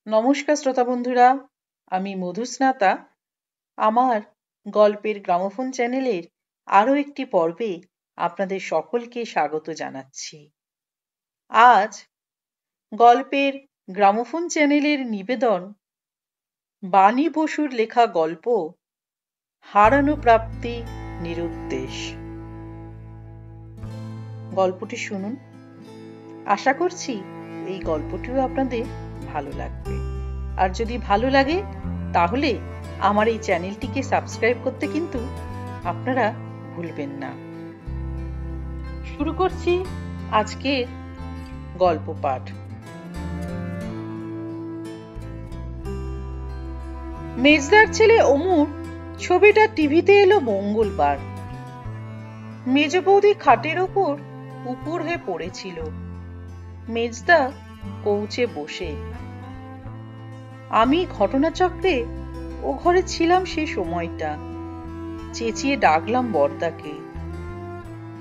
নমস্কার শ্রোতা বন্ধুরা, আমি মধুস্নাতা। আমার গল্পের গ্রামোফোন চ্যানেলের আরও একটি পর্বে আপনাদের সকলকে স্বাগত জানাচ্ছি। আজ গল্পের গ্রামোফোন চ্যানেলের নিবেদন বাণী বসুর লেখা গল্প হারানো প্রাপ্তি নিরুদ্দেশ। গল্পটি শুনুন। আশা করছি এই গল্পটিও আপনাদের ভালো লাগবে। আর যদি ভালো লাগে তাহলে আমার এই চ্যানেলটিকে সাবস্ক্রাইব করতে কিন্তু আপনারা ভুলবেন না। শুরু করছি আজকের গল্প পাঠ। মেজদার ছেলে অমুর ছবিটা টিভিতে এলো মঙ্গলবার। মেজ বৌদি খাটের ওপর উপুর হয়ে পড়েছিল, মেজদা কৌচে বসে। আমি ঘটনাচক্রে ও ঘরে ছিলাম সেই সময়টা। চেঁচিয়ে ডাকলাম বড়দাকে।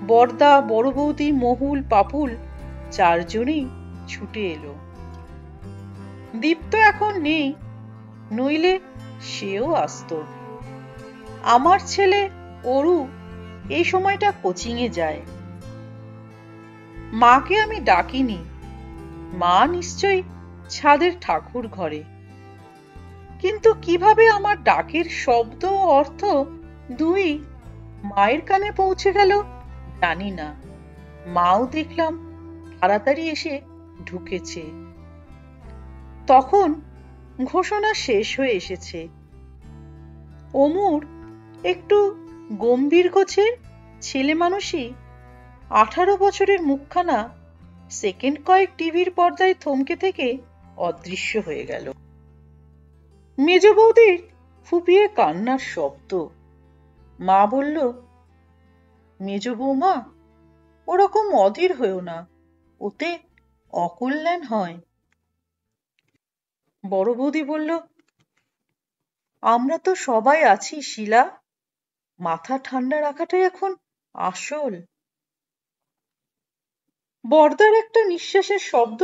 বড়দা, বড় বৌদি, মহুল, পাপুল চারজনেই ছুটে এলো। দীপ্ত এখন নেই, নইলে সেও আসতো। আমার ছেলে অরু এই সময়টা কোচিংয়ে যায়। মাকে আমি ডাকিনি, মা নিশ্চয়ই ছাদের ঠাকুর ঘরে। কিন্তু কিভাবে আমার ডাকের শব্দ ও অর্থ দুই মায়ের কানে পৌঁছে গেল জানি না। মাও দেখলাম তাড়াতাড়ি এসে ঢুকেছে। তখন ঘোষণা শেষ হয়ে এসেছে। অমুর একটু গম্ভীর গোছের ছেলে মানুষই 18 বছরের মুখখানা সেকেন্ড কয়েক টিভির পর্দায় থমকে থেকে অদৃশ্য হয়ে গেল। মেজ বৌদির ফুপিয়ে কান্নার শব্দ। মা বলল, মেজ বৌমা, ওরকম অধীর হয়েও না, ওতে অকল্যাণ হয়। বড় বৌদি বলল, আমরা তো সবাই আছি শিলা, মাথা ঠান্ডা রাখাটাই এখন আসল। বড়দার একটা নিঃশ্বাসের শব্দ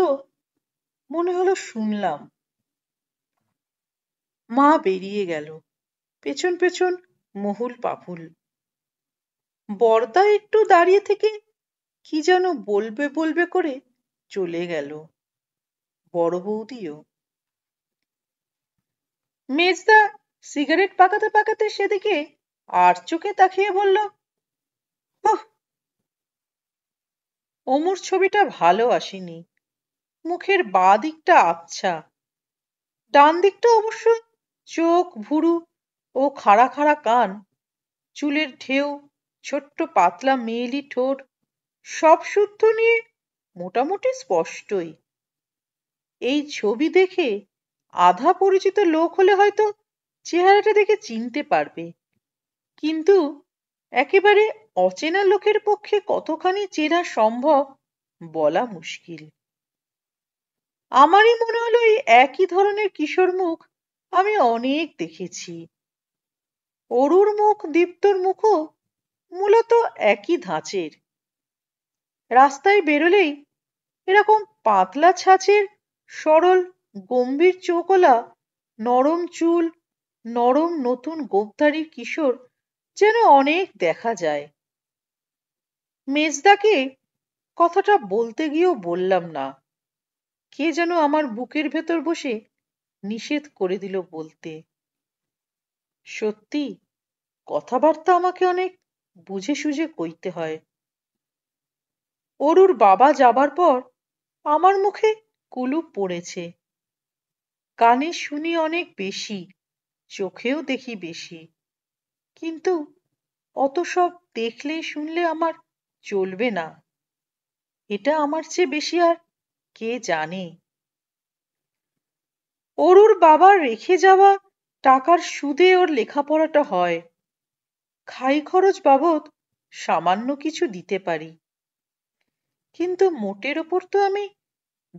মনে হলো শুনলাম। মা বেরিয়ে গেল, পেছন পেছন মহুল, পাপুল। বড়দা একটু দাঁড়িয়ে থেকে কি যেন বলবে বলবে করে চলে গেল। বড় বৌদিও। মেজদা সিগারেট পাকাতে পাকাতে সেদিকে আর চোখে তাকিয়ে বলল, ওহ, অমুর ছবিটা ভালো আসেনি। মুখের বাঁ দিকটা আবছা, ডান দিকটা অবশ্য চোখ, ভুরু ও খাড়া খাড়া কান, চুলের ঢেউ, ছোট্ট পাতলা মেয়েলি ঠোঁট, সব সূত্র নিয়ে মোটামুটি স্পষ্টই। এই ছবি দেখে আধা পরিচিত লোক হলে হয়তো চেহারাটা দেখে চিনতে পারবে, কিন্তু একেবারে অচেনা লোকের পক্ষে কতখানি চেনা সম্ভব বলা মুশকিল। আমারই মনে হলো এই একই ধরনের কিশোর মুখ আমি অনেক দেখেছি। অরুর মুখ, দীপ্তর মুখও মূলত একই ধাঁচের। রাস্তায় বেরোলেই এরকম পাতলা ছাঁচের, সরল গম্ভীর চোখওয়ালা, নরম চুল, নরম নতুন গোঁফধারী কিশোর যেন অনেক দেখা যায়। মেজদাকে কথাটা বলতে গিয়েও বললাম না। কে যেন আমার বুকের ভেতর বসে নিষেধ করে দিল বলতে। সত্যি কথাবার্তা আমাকে অনেক বুঝে সুঝে কইতে হয়। অরুর বাবা যাবার পর আমার মুখে কুলুপ পড়েছে। কানে শুনি অনেক বেশি, চোখেও দেখি বেশি, কিন্তু অত সব দেখলে শুনলে আমার চলবে না। এটা আমার চেয়ে বেশি আর কে জানে। অরুর বাবার রেখে যাওয়া টাকার সুদে ওর লেখাপড়াটা হয়। খাই খরচ বাবদ সামান্য কিছু দিতে পারি, কিন্তু মোটের ওপর তো আমি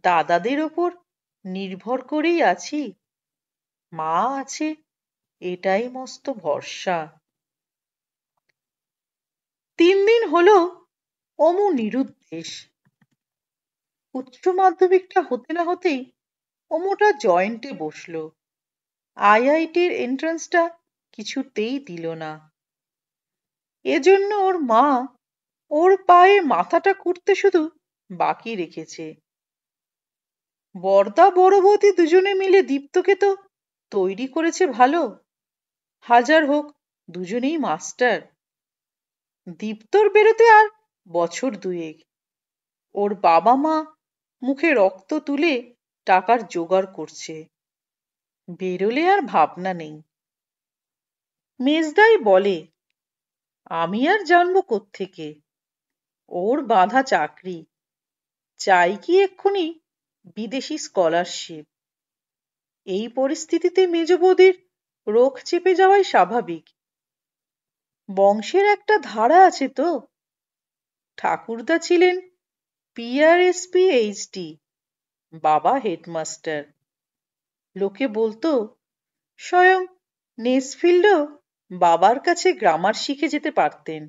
দাদাদের ওপর নির্ভর করেই আছি। মা আছে, এটাই মস্ত ভরসা। 3 দিন হলো অমু নিরুদ্দেশ। উচ্চ মাধ্যমিকটা হতে না হতেই অমুটা জয়েন্টে বসলো। আইআইটির এন্ট্রান্সটা কিছুতেই দিল না। এজন্য ওর মা ওর পায়ে মাথাটা কুটতে শুধু বাকি রেখেছে। বড়দা বড় বৌদি দুজনে মিলে দীপ্তকে তো তৈরি করেছে ভালো। হাজার হোক দুজনেই মাস্টার। দীপ্তর বেরোতে আর বছর দুয়েক। ওর বাবা মা মুখে রক্ত তুলে টাকার জোগাড় করছে। বেরোলে আর ভাবনা নেই। মেজদাই বলে, আমি আর জানবো কোত্থেকে? ওর বাঁধা চাকরি, চাই কি এক্ষুনি বিদেশি স্কলারশিপ। এই পরিস্থিতিতে মেজ বৌদির রোখ চেপে যাওয়াই স্বাভাবিক। বংশের একটা ধারা আছে তো। ঠাকুরদা ছিলেন পিআরএসপি এইচডি, বাবা হেডমাস্টার। লোকে বলতো স্বয়ং নেসফিল্ডও বাবার কাছে গ্রামার শিখে যেতে পারতেন।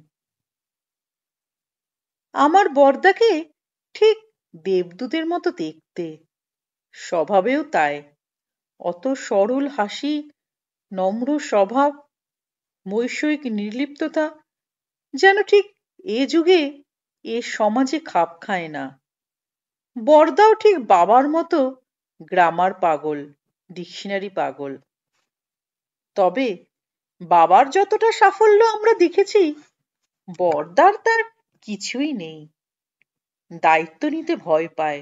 আমার বড়দাকে ঠিক দেবদূতের মতো দেখতে, স্বভাবেও তাই। অত সরল হাসি, নম্র স্বভাব, বৈষয়িক নির্লিপ্ততা, যেন ঠিক এ যুগে এ সমাজে খাপ খায় না। বড়দাও ঠিক বাবার মতো গ্রামার পাগল, ডিকশনারি পাগল। তবে বাবার যতটা সাফল্য আমরা দেখেছি, বড়দার তার কিছুই নেই। দায়িত্ব নিতে ভয় পায়।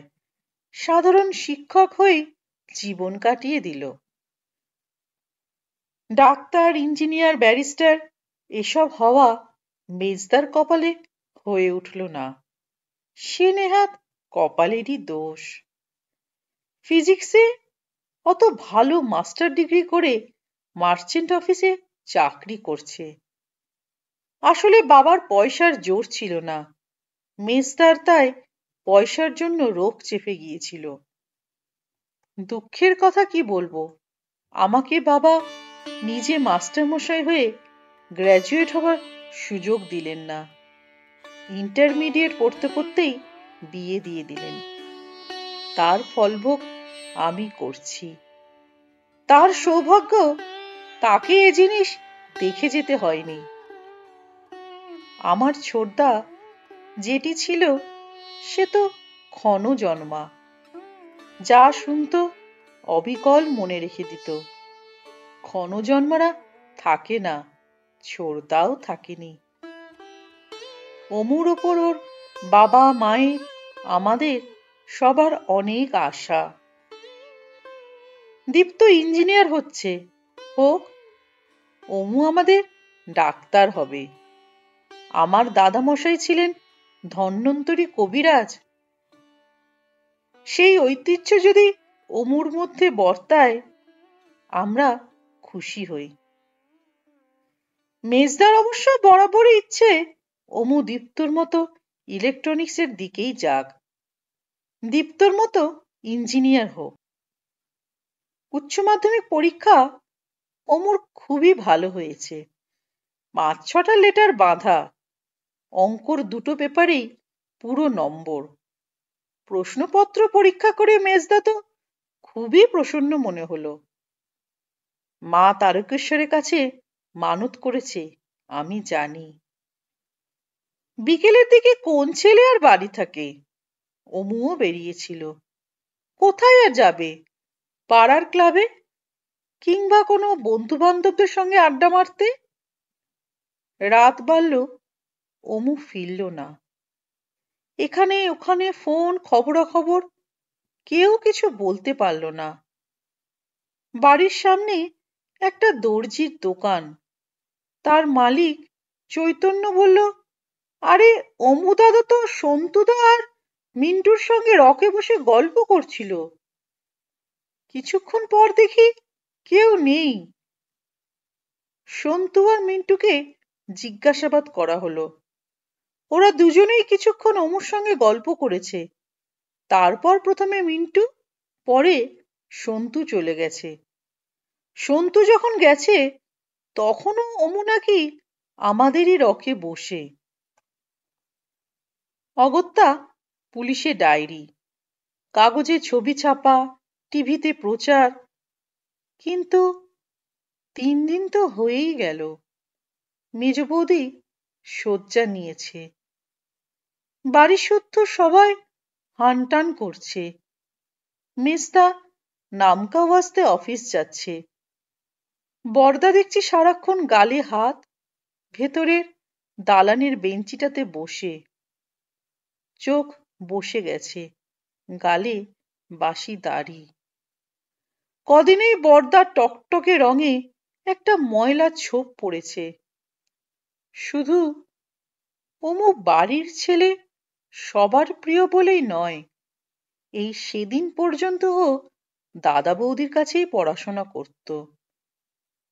সাধারণ শিক্ষক হয়ে জীবন কাটিয়ে দিল। ডাক্তার, ইঞ্জিনিয়ার, ব্যারিস্টার এসব হওয়া মেজদার কপালে হয়ে উঠল না। সে নেহাত কপালেরই দোষ। ফিজিক্সে অত ভালো মাস্টার ডিগ্রি করে মার্চেন্ট অফিসে চাকরি করছে। আসলে বাবার পয়সার জোর ছিল না। মেজদার তাই পয়সার জন্য রোখ চেপে গিয়েছিল। দুঃখের কথা কি বলবো, আমাকে বাবা নিজে মাস্টারমশাই হয়ে গ্র্যাজুয়েট হওয়ার সুযোগ দিলেন না। ইন্টারমিডিয়েট পড়তে পড়তেই বিয়ে দিয়ে দিলেন। তার ফলভোগ আমি করছি। তার সৌভাগ্য, তাকে এ জিনিস দেখে যেতে হয়নি। আমার ছোটদা যেটি ছিল সে তো ক্ষণজন্মা। যা শুনতো অবিকল মনে রেখে দিত। ক্ষণজন্মারা থাকে না, ছোটদাও থাকেনি। অমুর ওপর ওর বাবা মায়ের, আমাদের সবার অনেক আশা। দীপ্ত ইঞ্জিনিয়ার হচ্ছে, হোক। অমু আমাদের ডাক্তার হবে। আমার দাদামশাই ছিলেন ধন্বন্তরী কবিরাজ। সেই ঐতিহ্য যদি অমুর মধ্যে বর্তায়, আমরা খুশি হই। মেজদার অবশ্য বরাবরই ইচ্ছে অমু দীপ্তর মতো ইলেকট্রনিক্সের দিকেই যাক, দীপ্তর মতো ইঞ্জিনিয়ার হোক। উচ্চ মাধ্যমিক পরীক্ষা অমুর খুবই ভালো হয়েছে। 5-6টা লেটার বাঁধা। অঙ্কর দুটো পেপারেই পুরো নম্বর। প্রশ্নপত্র পরীক্ষা করে মেজদা তো খুবই প্রসন্ন মনে হলো। মা তারকেশ্বরের কাছে মানত করেছে, আমি জানি। বিকেলের দিকে কোন ছেলে আর বাড়ি থাকে? অমুও বেরিয়েছিল। কোথায় আর যাবে? পাড়ার ক্লাবে, কিংবা কোনো বন্ধু বান্ধবদের সঙ্গে আড্ডা মারতে। রাত বাড়ল, অমু ফিরল না। এখানে ওখানে ফোন, খবরাখবর, কেউ কিছু বলতে পারল না। বাড়ির সামনে একটা দর্জির দোকান। তার মালিক চৈতন্য বলল, আরে অমু দাদা তো সন্তুদা আর মিন্টুর সঙ্গে রকে বসে গল্প করছিল। কিছুক্ষণ পর দেখি কেউ নেই। সন্তু আর মিন্টুকে জিজ্ঞাসাবাদ করা হলো। ওরা দুজনেই কিছুক্ষণ অমুর সঙ্গে গল্প করেছে। তারপর প্রথমে মিন্টু, পরে সন্তু চলে গেছে। সন্তু যখন গেছে তখনও অমু নাকি আমাদেরই রকে বসে। অগত্যা পুলিশে ডায়েরি, কাগজে ছবি ছাপা, টিভিতে প্রচার, কিন্তু 3 দিন তো হয়েই গেল। মেজ বৌদি শয্যা নিয়েছে। বাড়ির শুদ্ধ সবাই হানটান করছে। মেজদা নামকা ওয়াস্তে অফিস যাচ্ছে। বড়দা দেখছি সারাক্ষণ গালে হাত, ভেতরের দালানের বেঞ্চিটাতে বসে। চোখ বসে গেছে, গালে বাসি দাড়ি। কদিনেই বড়দার টকটকে রঙে একটা ময়লা ছোপ পড়েছে। শুধু অমু বাড়ির ছেলে সবার প্রিয় বলেই নয়, এই সেদিন পর্যন্ত ও দাদা বৌদির কাছেই পড়াশোনা করত।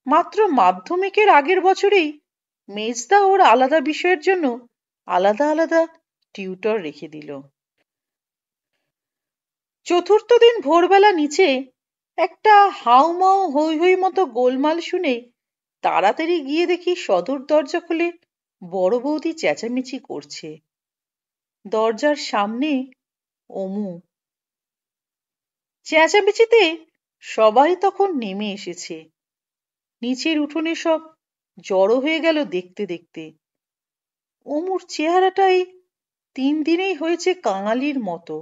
মাত্র মাধ্যমিকের আগের বছরেই মেজদা ওর আলাদা বিষয়ের জন্য আলাদা আলাদা টিউটর রেখে দিল। চতুর্থ দিন ভোরবেলা নিচে একটা হাউমাউ হৈ হৈ মতো গোলমাল শুনে তাড়াতাড়ি গিয়ে দেখি সদর দরজা খুলে বড় বৌদি চেঁচামেচি করছে। দরজার সামনে অমু। চেঁচামেচিতে সবাই তখন নেমে এসেছে। নিচের উঠোনে সব জড়ো হয়ে গেল দেখতে দেখতে। অমুর চেহারাটাই 3 দিনেই হয়েছে কাঙালির মতো।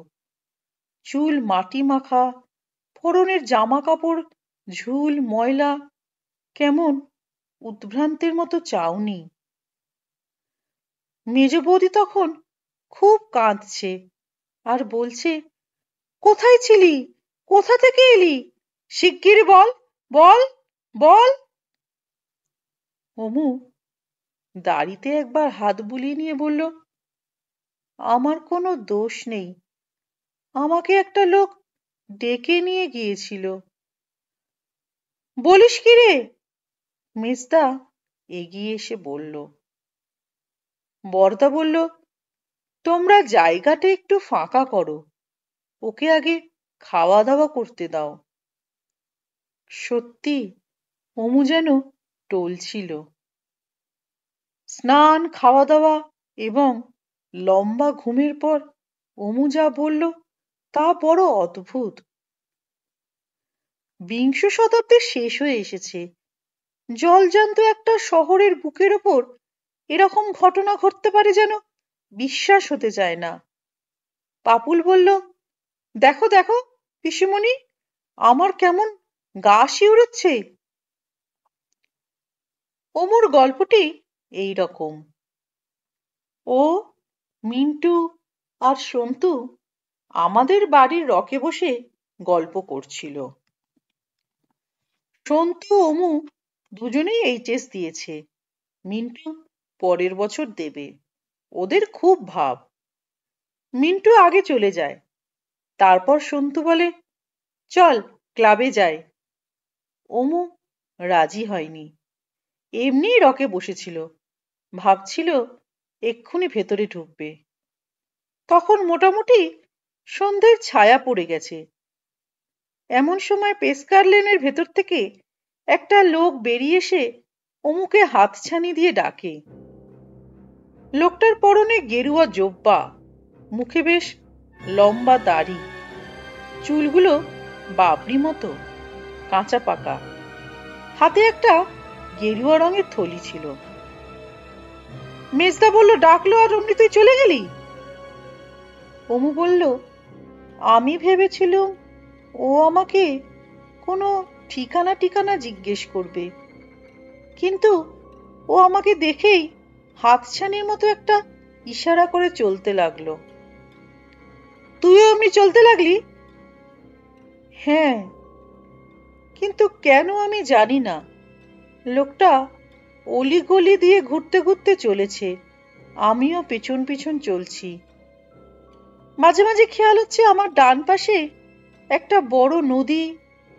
চুল মাটি মাখা, পরনের জামা কাপড় ঝুল ময়লা, কেমন উদ্ভ্রান্তের মতো চাউনি। মেজ বৌদি তখন খুব কাঁদছে আর বলছে, কোথায় ছিলি? কোথা থেকে এলি? শিগগির বল, বল, বল। অমু দাড়িতে একবার হাত বুলিয়ে নিয়ে বলল, আমার কোনো দোষ নেই, আমাকে একটা লোক ডেকে নিয়ে গিয়েছিল। বলিস কি রে? মেজদা এগিয়ে এসে বলল। বড়দা বলল, তোমরা জায়গাটা একটু ফাঁকা করো, ওকে আগে খাওয়া দাওয়া করতে দাও। সত্যি অমু যেন টলছিল। স্নান, খাওয়া দাওয়া এবং লম্বা ঘুমের পর অমু যা বলল তা বড় অদ্ভুত। বিংশ শতাব্দীর শেষ হয়ে এসেছে। জলজান্ত একটা শহরের বুকের ওপর এরকম ঘটনা ঘটতে পারে যেন বিশ্বাস হতে চায় না। পাপুল বলল, দেখো দেখো পিসিমণি, আমার কেমন গা শিউরেছে। অমুর গল্পটি এই রকম। ও, মিন্টু আর সন্তু আমাদের বাড়ির রকে বসে গল্প করছিল। সন্তু অমু দুজনেই এইচএস দিয়েছে। মিন্টু পরের বছর দেবে। ওদের খুব ভাব। মিন্টু আগে চলে যায়। তারপর সন্তু বলে, চল ক্লাবে যাই। অমু রাজি হয়নি। এমনিই রকে বসেছিল, ভাবছিল এক্ষুনি ভেতরে ঢুকবে। তখন মোটামুটি সন্ধ্যের ছায়া পড়ে গেছে। এমন সময় পেস্কার লেনের ভেতর থেকে একটা লোক বেরিয়ে এসে অমুকে হাতছানি দিয়ে ডাকে। লোকটার পরনে গেরুয়া জোব্বা, মুখে বেশ লম্বা দাড়ি, চুলগুলো বাবরি মতো কাঁচা পাকা, হাতে একটা গেরুয়া রঙের থলি ছিল। মেজদা বলল, ডাকলো আর অমনি তুই চলে গেলি? অমু বলল, আমি ভেবেছিলুম ও আমাকে কোনো ঠিকানা ঠিকানা জিজ্ঞেস করবে, কিন্তু ও আমাকে দেখেই হাতছানির মতো একটা ইশারা করে চলতে লাগলো। তুইও এমনি চলতে লাগলি? হ্যাঁ, কিন্তু কেন আমি জানি না। লোকটা অলিগলি দিয়ে ঘুরতে ঘুরতে চলেছে, আমিও পেছন পেছন চলছি। মাঝে মাঝে খেয়াল হচ্ছে আমার ডান পাশে একটা বড় নদী,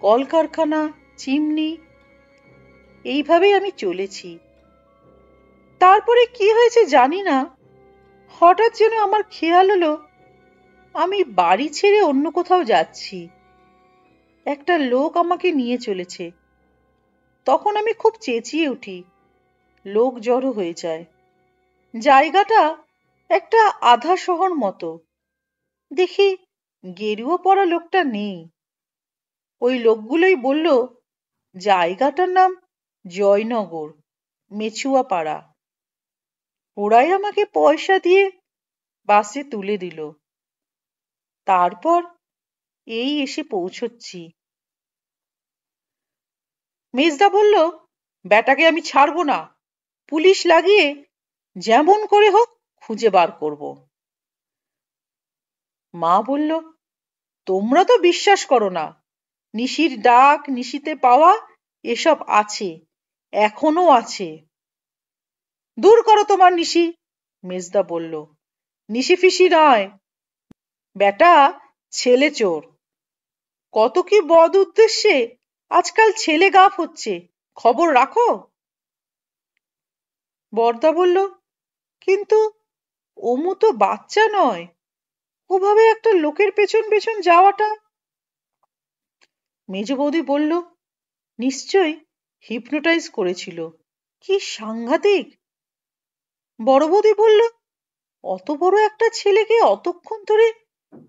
কলকারখানা, চিমনি। এইভাবেই আমি চলেছি। তারপরে কি হয়েছে জানি না, হঠাৎ যেন আমার খেয়াল হলো আমি বাড়ি ছেড়ে অন্য কোথাও যাচ্ছি। একটা লোক আমাকে নিয়ে চলেছে। তখন আমি খুব চেঁচিয়ে উঠি। লোক জড়ো হয়ে যায়। জায়গাটা একটা আধা শহর মতো। দেখি গেরুয়া পরা লোকটা নেই। ওই লোকগুলোই বলল জায়গাটার নাম জয়নগর, মেছুয়া পাড়া। ওরাই আমাকে পয়সা দিয়ে বাসে তুলে দিল। তারপর এই এসে পৌঁছচ্ছি। মেজদা বলল, ব্যাটাকে আমি ছাড়বো না, পুলিশ লাগিয়ে যেমন করে হোক খুঁজে বার করব। মা বলল, তোমরা তো বিশ্বাস করো না, নিশির ডাক, নিশিতে পাওয়া এসব আছে, এখনো আছে। দূর করো তোমার নিশি, মেজদা বলল। নিশি ফিসি নয়, বেটা ছেলে চোর। কত কি বদ উদ্দেশ্যে আজকাল ছেলে গাফ হচ্ছে, খবর রাখো। বরদা বলল, কিন্তু অমু তো বাচ্চা নয়, ওভাবে একটা লোকের পেছন পেছন যাওয়াটা। মেজ বৌদি বলল, নিশ্চয়ই হিপনোটাইজ করেছিল। কি সাংঘাতিক। বড় বৌদি বলল, অত বড় একটা ছেলেকে অতক্ষণ ধরে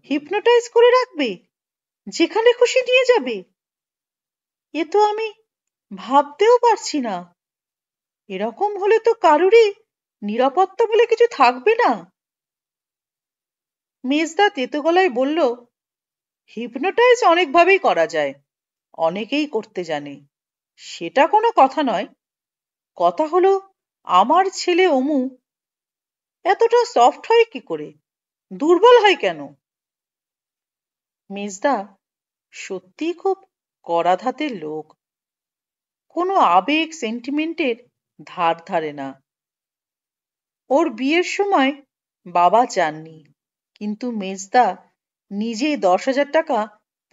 হিপনোটাইজ করে রাখবে, যেখানে খুশি নিয়ে যাবে? এ তো আমি ভাবতেও পারছি না। এরকম হলে তো কারুরই নিরাপত্তা বলে কিছু থাকবে না। মেজদা তেতো গলায় বলল, হিপনোটাইজ অনেকভাবেই করা যায়, অনেকেই করতে জানে, সেটা কোনো কথা নয়। কথা হলো, আমার ছেলে অমু এতটা সফট হয় কি করে, দুর্বল হয় কেন? মেজদা সত্যি খুব কড়া ধাতের লোক, কোনো আবেগ সেন্টিমেন্টের ধার ধারে না। ওর বিয়ের সময় বাবা চাননি, কিন্তু মেজদা নিজে 10,000 টাকা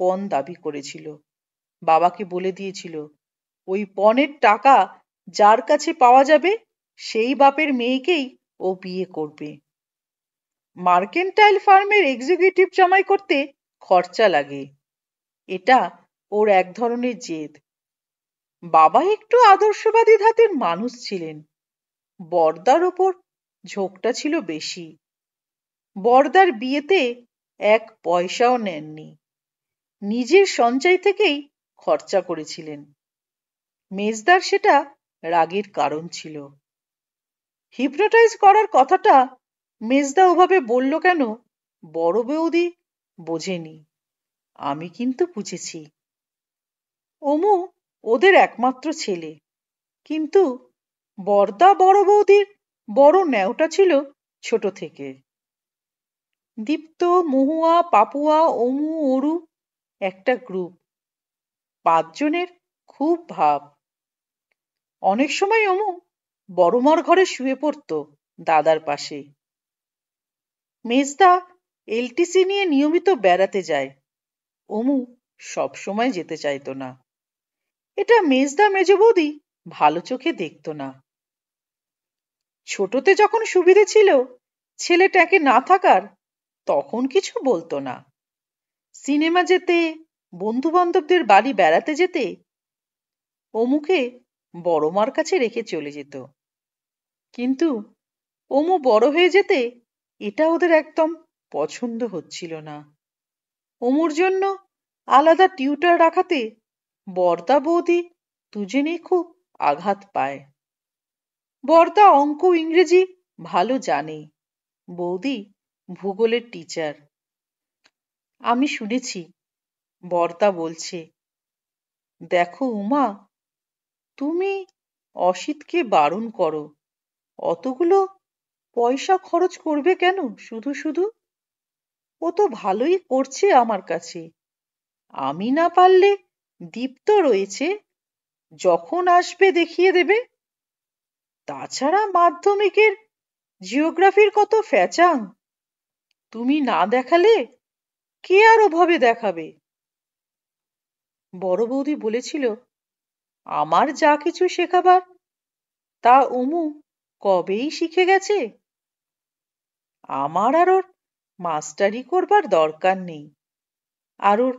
পণ দাবি করেছিল। বাবাকে বলে দিয়েছিল, ওই পণের টাকা যার কাছে পাওয়া যাবে সেই বাপের মেয়েকেই ও বিয়ে করবে। মার্কেন্টাইল ফার্মের এক্সিকিউটিভ জামাই করতে খরচা লাগে, এটা ওর এক ধরনের জেদ। বাবা একটু আদর্শবাদী ধাতের মানুষ ছিলেন, বরদার ওপর ঝোঁকটা ছিল বেশি। বরদার বিয়েতে 1 পয়সাও নেননি, নিজের সঞ্চয় থেকেই খরচা করেছিলেন। মেজদার সেটা রাগের কারণ ছিল। হিপনোটাইজ করার কথাটা মেজদা ওভাবে বলল কেন বড় বৌদি বোঝেনি, আমি কিন্তু বুঝেছি। অমু ওদের একমাত্র ছেলে, কিন্তু বরদা বড় বৌদির বড় ন্যাওটা ছিল ছোট থেকে। দীপ্ত, মহুয়া, পাপুয়া, অমু, অরু একটা গ্রুপ, 5 জনের খুব ভাব। অনেক সময় অমু বড়মার ঘরে শুয়ে পড়তো দাদার পাশে। মেজদা এলটিসি নিয়ে নিয়মিত বেড়াতে যায়, অমু সব সময় যেতে চাইতো না। এটা মেজদা মেজ বৌদি ভালো চোখে দেখতো না। ছোটতে যখন সুবিধে ছিল ছেলেটাকে না থাকার, তখন কিছু বলতো না। সিনেমা যেতে, বন্ধু বান্ধবদের বাড়ি বেড়াতে যেতে অমুকে বড়মার কাছে রেখে চলে যেত। কিন্তু অমু বড় হয়ে যেতে এটা ওদের একদম পছন্দ হচ্ছিল না। অমুর জন্য আলাদা টিউটর রাখাতে বরদা বৌদি দুজনেই খুব আঘাত পায়। বরদা অঙ্ক ইংরেজি ভালো জানে, বৌদি ভূগোলের টিচার। আমি শুনেছি বরদা বলছে, দেখো উমা, তুমি অসিতকে বারণ করো, অতগুলো পয়সা খরচ করবে কেন শুধু শুধু? ও তো ভালোই করছে আমার কাছে। আমি না পারলে দীপ্ত রয়েছে, যখন আসবে দেখিয়ে দেবে। তাছাড়া মাধ্যমিকের জিওগ্রাফির কত ফ্যাচাং, তুমি না দেখালে কে আর ওভাবে দেখাবে? বড় বৌদি বলেছিল, আমার যা কিছু শেখাবার তা অমু কবেই শিখে গেছে। আমার আর ওর মাস্টারি করবার দরকার নেই। আর ওর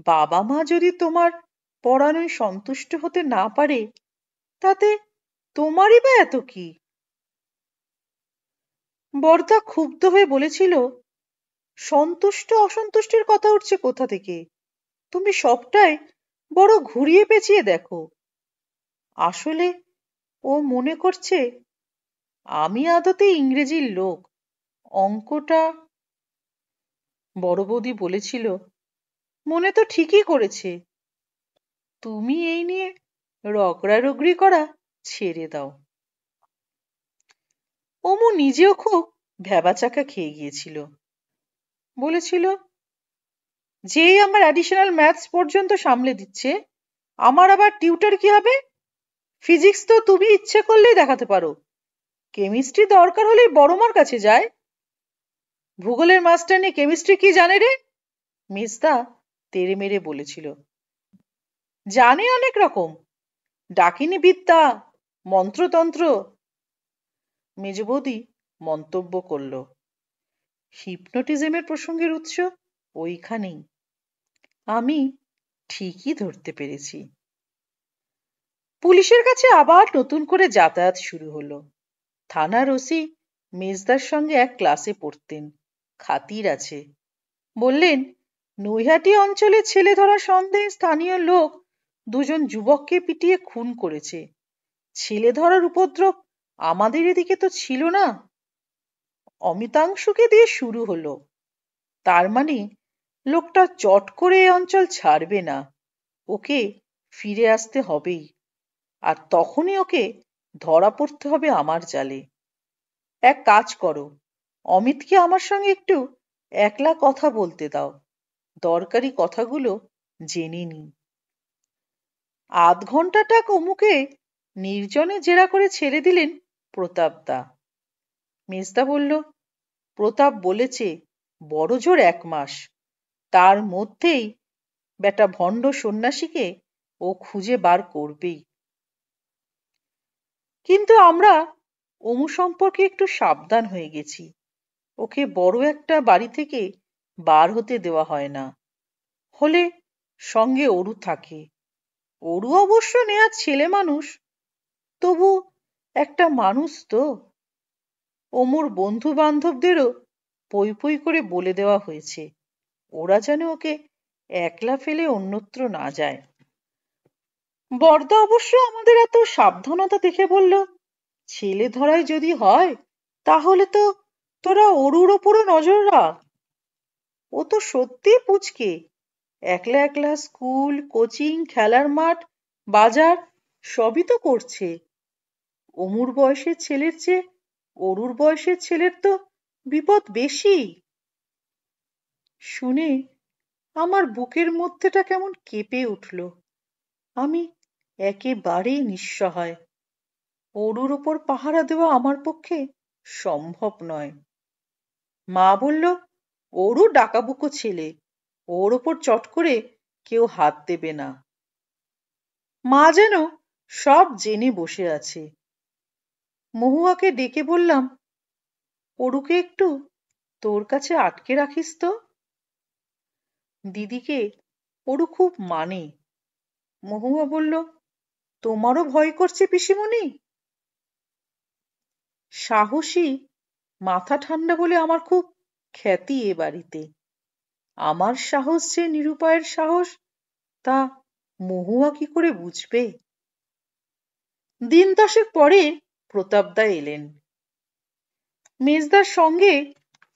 বাবা মা যদি তোমার পড়ানোয় সন্তুষ্ট হতে না পারে, তাতে তোমারই বা এত কি? বরদা ক্ষুব্ধ হয়ে বলেছিল, সন্তুষ্ট অসন্তুষ্টির কথা উঠছে কোথা থেকে? তুমি সবটাই বড় ঘুরিয়ে পেঁচিয়ে দেখো। আসলে ও মনে করছে আমি আদতে ইংরেজির লোক, অঙ্কটা। বড় বৌদি বলেছিল, মনে তো ঠিকই করেছে, তুমি এই নিয়ে রগড়ারগড়ি করা ছেড়ে দাও। অমু নিজেও খুব ভ্যাবাচাকা খেয়ে গিয়েছিল। বলেছিল, যেই আমার অ্যাডিশনাল ম্যাথস পর্যন্ত সামলে দিচ্ছে, আমার আবার টিউটর কি হবে? ফিজিক্স তো তুমি ইচ্ছে করলেই দেখাতে পারো, কেমিস্ট্রি দরকার হলেই বড়মার কাছে যায়। ভূগোলের মাস্টার নিয়ে কেমিস্ট্রি কি জানে রে? মিসদা তেড়ে মেরে বলেছিল। জানে অনেক রকম, ডাকিনী বিদ্যা, মন্ত্রতন্ত্র। মেজ বৌদি মন্তব্য করল, হিপনোটিজমের প্রসঙ্গের উৎস ওইখানেই। আমি ঠিকই ধরতে পেরেছি। পুলিশের কাছে আবার নতুন করে যাতায়াত শুরু হলো। থানার ওসি মেজদার সঙ্গে এক ক্লাসে পড়তেন, খাতির আছে। বললেন, নৈহাটি অঞ্চলে ছেলে ধরা সন্দেহে স্থানীয় লোক দুজন যুবককে পিটিয়ে খুন করেছে। ছেলে ধরার উপদ্রব আমাদের এদিকে তো ছিল না। অমিতাংশুকে দিয়ে শুরু হলো, তার মানে লোকটা চট করে এ অঞ্চল ছাড়বে না, ওকে ফিরে আসতে হবেই, আর তখনই ওকে ধরা পড়তে হবে আমার জালে। এক কাজ করো, অমিতকে আমার সঙ্গে একটু একলা কথা বলতে দাও, দরকারি কথাগুলো জেনে নিই। আধ ঘন্টাটা অমুকে নির্জনে জেরা করে ছেড়ে দিলেন প্রতাপদা। মেজদা বলল, প্রতাপ বলেছে বড় জোর 1 মাস, তার মধ্যেই বেটা ভণ্ড সন্ন্যাসীকে ও খুঁজে বার করবেই। কিন্তু আমরা অমু সম্পর্কে একটু সাবধান হয়ে গেছি। ওকে বড় একটা বাড়ি থেকে বার হতে দেওয়া হয় না, হলে সঙ্গে অরু থাকে। অরু অবশ্য নেহাত ছেলে মানুষ, তবু একটা মানুষ তো। অমুর বন্ধু বান্ধবদেরও পই পই করে বলে দেওয়া হয়েছে, ওরা যেন ওকে একলা ফেলে অন্যত্র না যায়। বরদা অবশ্য আমাদের এত সাবধানতা দেখে বলল, ছেলে ধরাই যদি হয় তাহলে তো তোরা অরুর ওপরও নজর রাখ। ও তো সত্যি পুচকে, একলা একলা স্কুল, কোচিং, খেলার মাঠ, বাজার সবই তো করছে। অমুর বয়সের ছেলের চেয়ে অরুর বয়সের ছেলের তো বিপদ বেশি। শুনে আমার বুকের মধ্যেটা কেমন কেঁপে উঠল। আমি একেবারেই নিঃসহায়। অরুর ওপর পাহারা দেওয়া আমার পক্ষে সম্ভব নয়। মা বলল, ওরও ডাকাবুকো ছেলে, ওর ওপর চট করে কেউ হাত দেবে না। মা যেন সব জেনে বসে আছে। মহুয়াকে ডেকে বললাম, অরুকে একটু তোর কাছে আটকে রাখিস তো। দিদিকে অরু খুব মানে। মহুয়া বলল, তোমারও ভয় করছে পিসিমণি? সাহসী, মাথা ঠান্ডা বলে আমার খুব খ্যাতি এ বাড়িতে। আমার সাহস যে নিরুপায়ের সাহস, তা মহুয়া কি করে বুঝবে? দিন 10 পরে প্রতাপদা এলেন। মেজদার সঙ্গে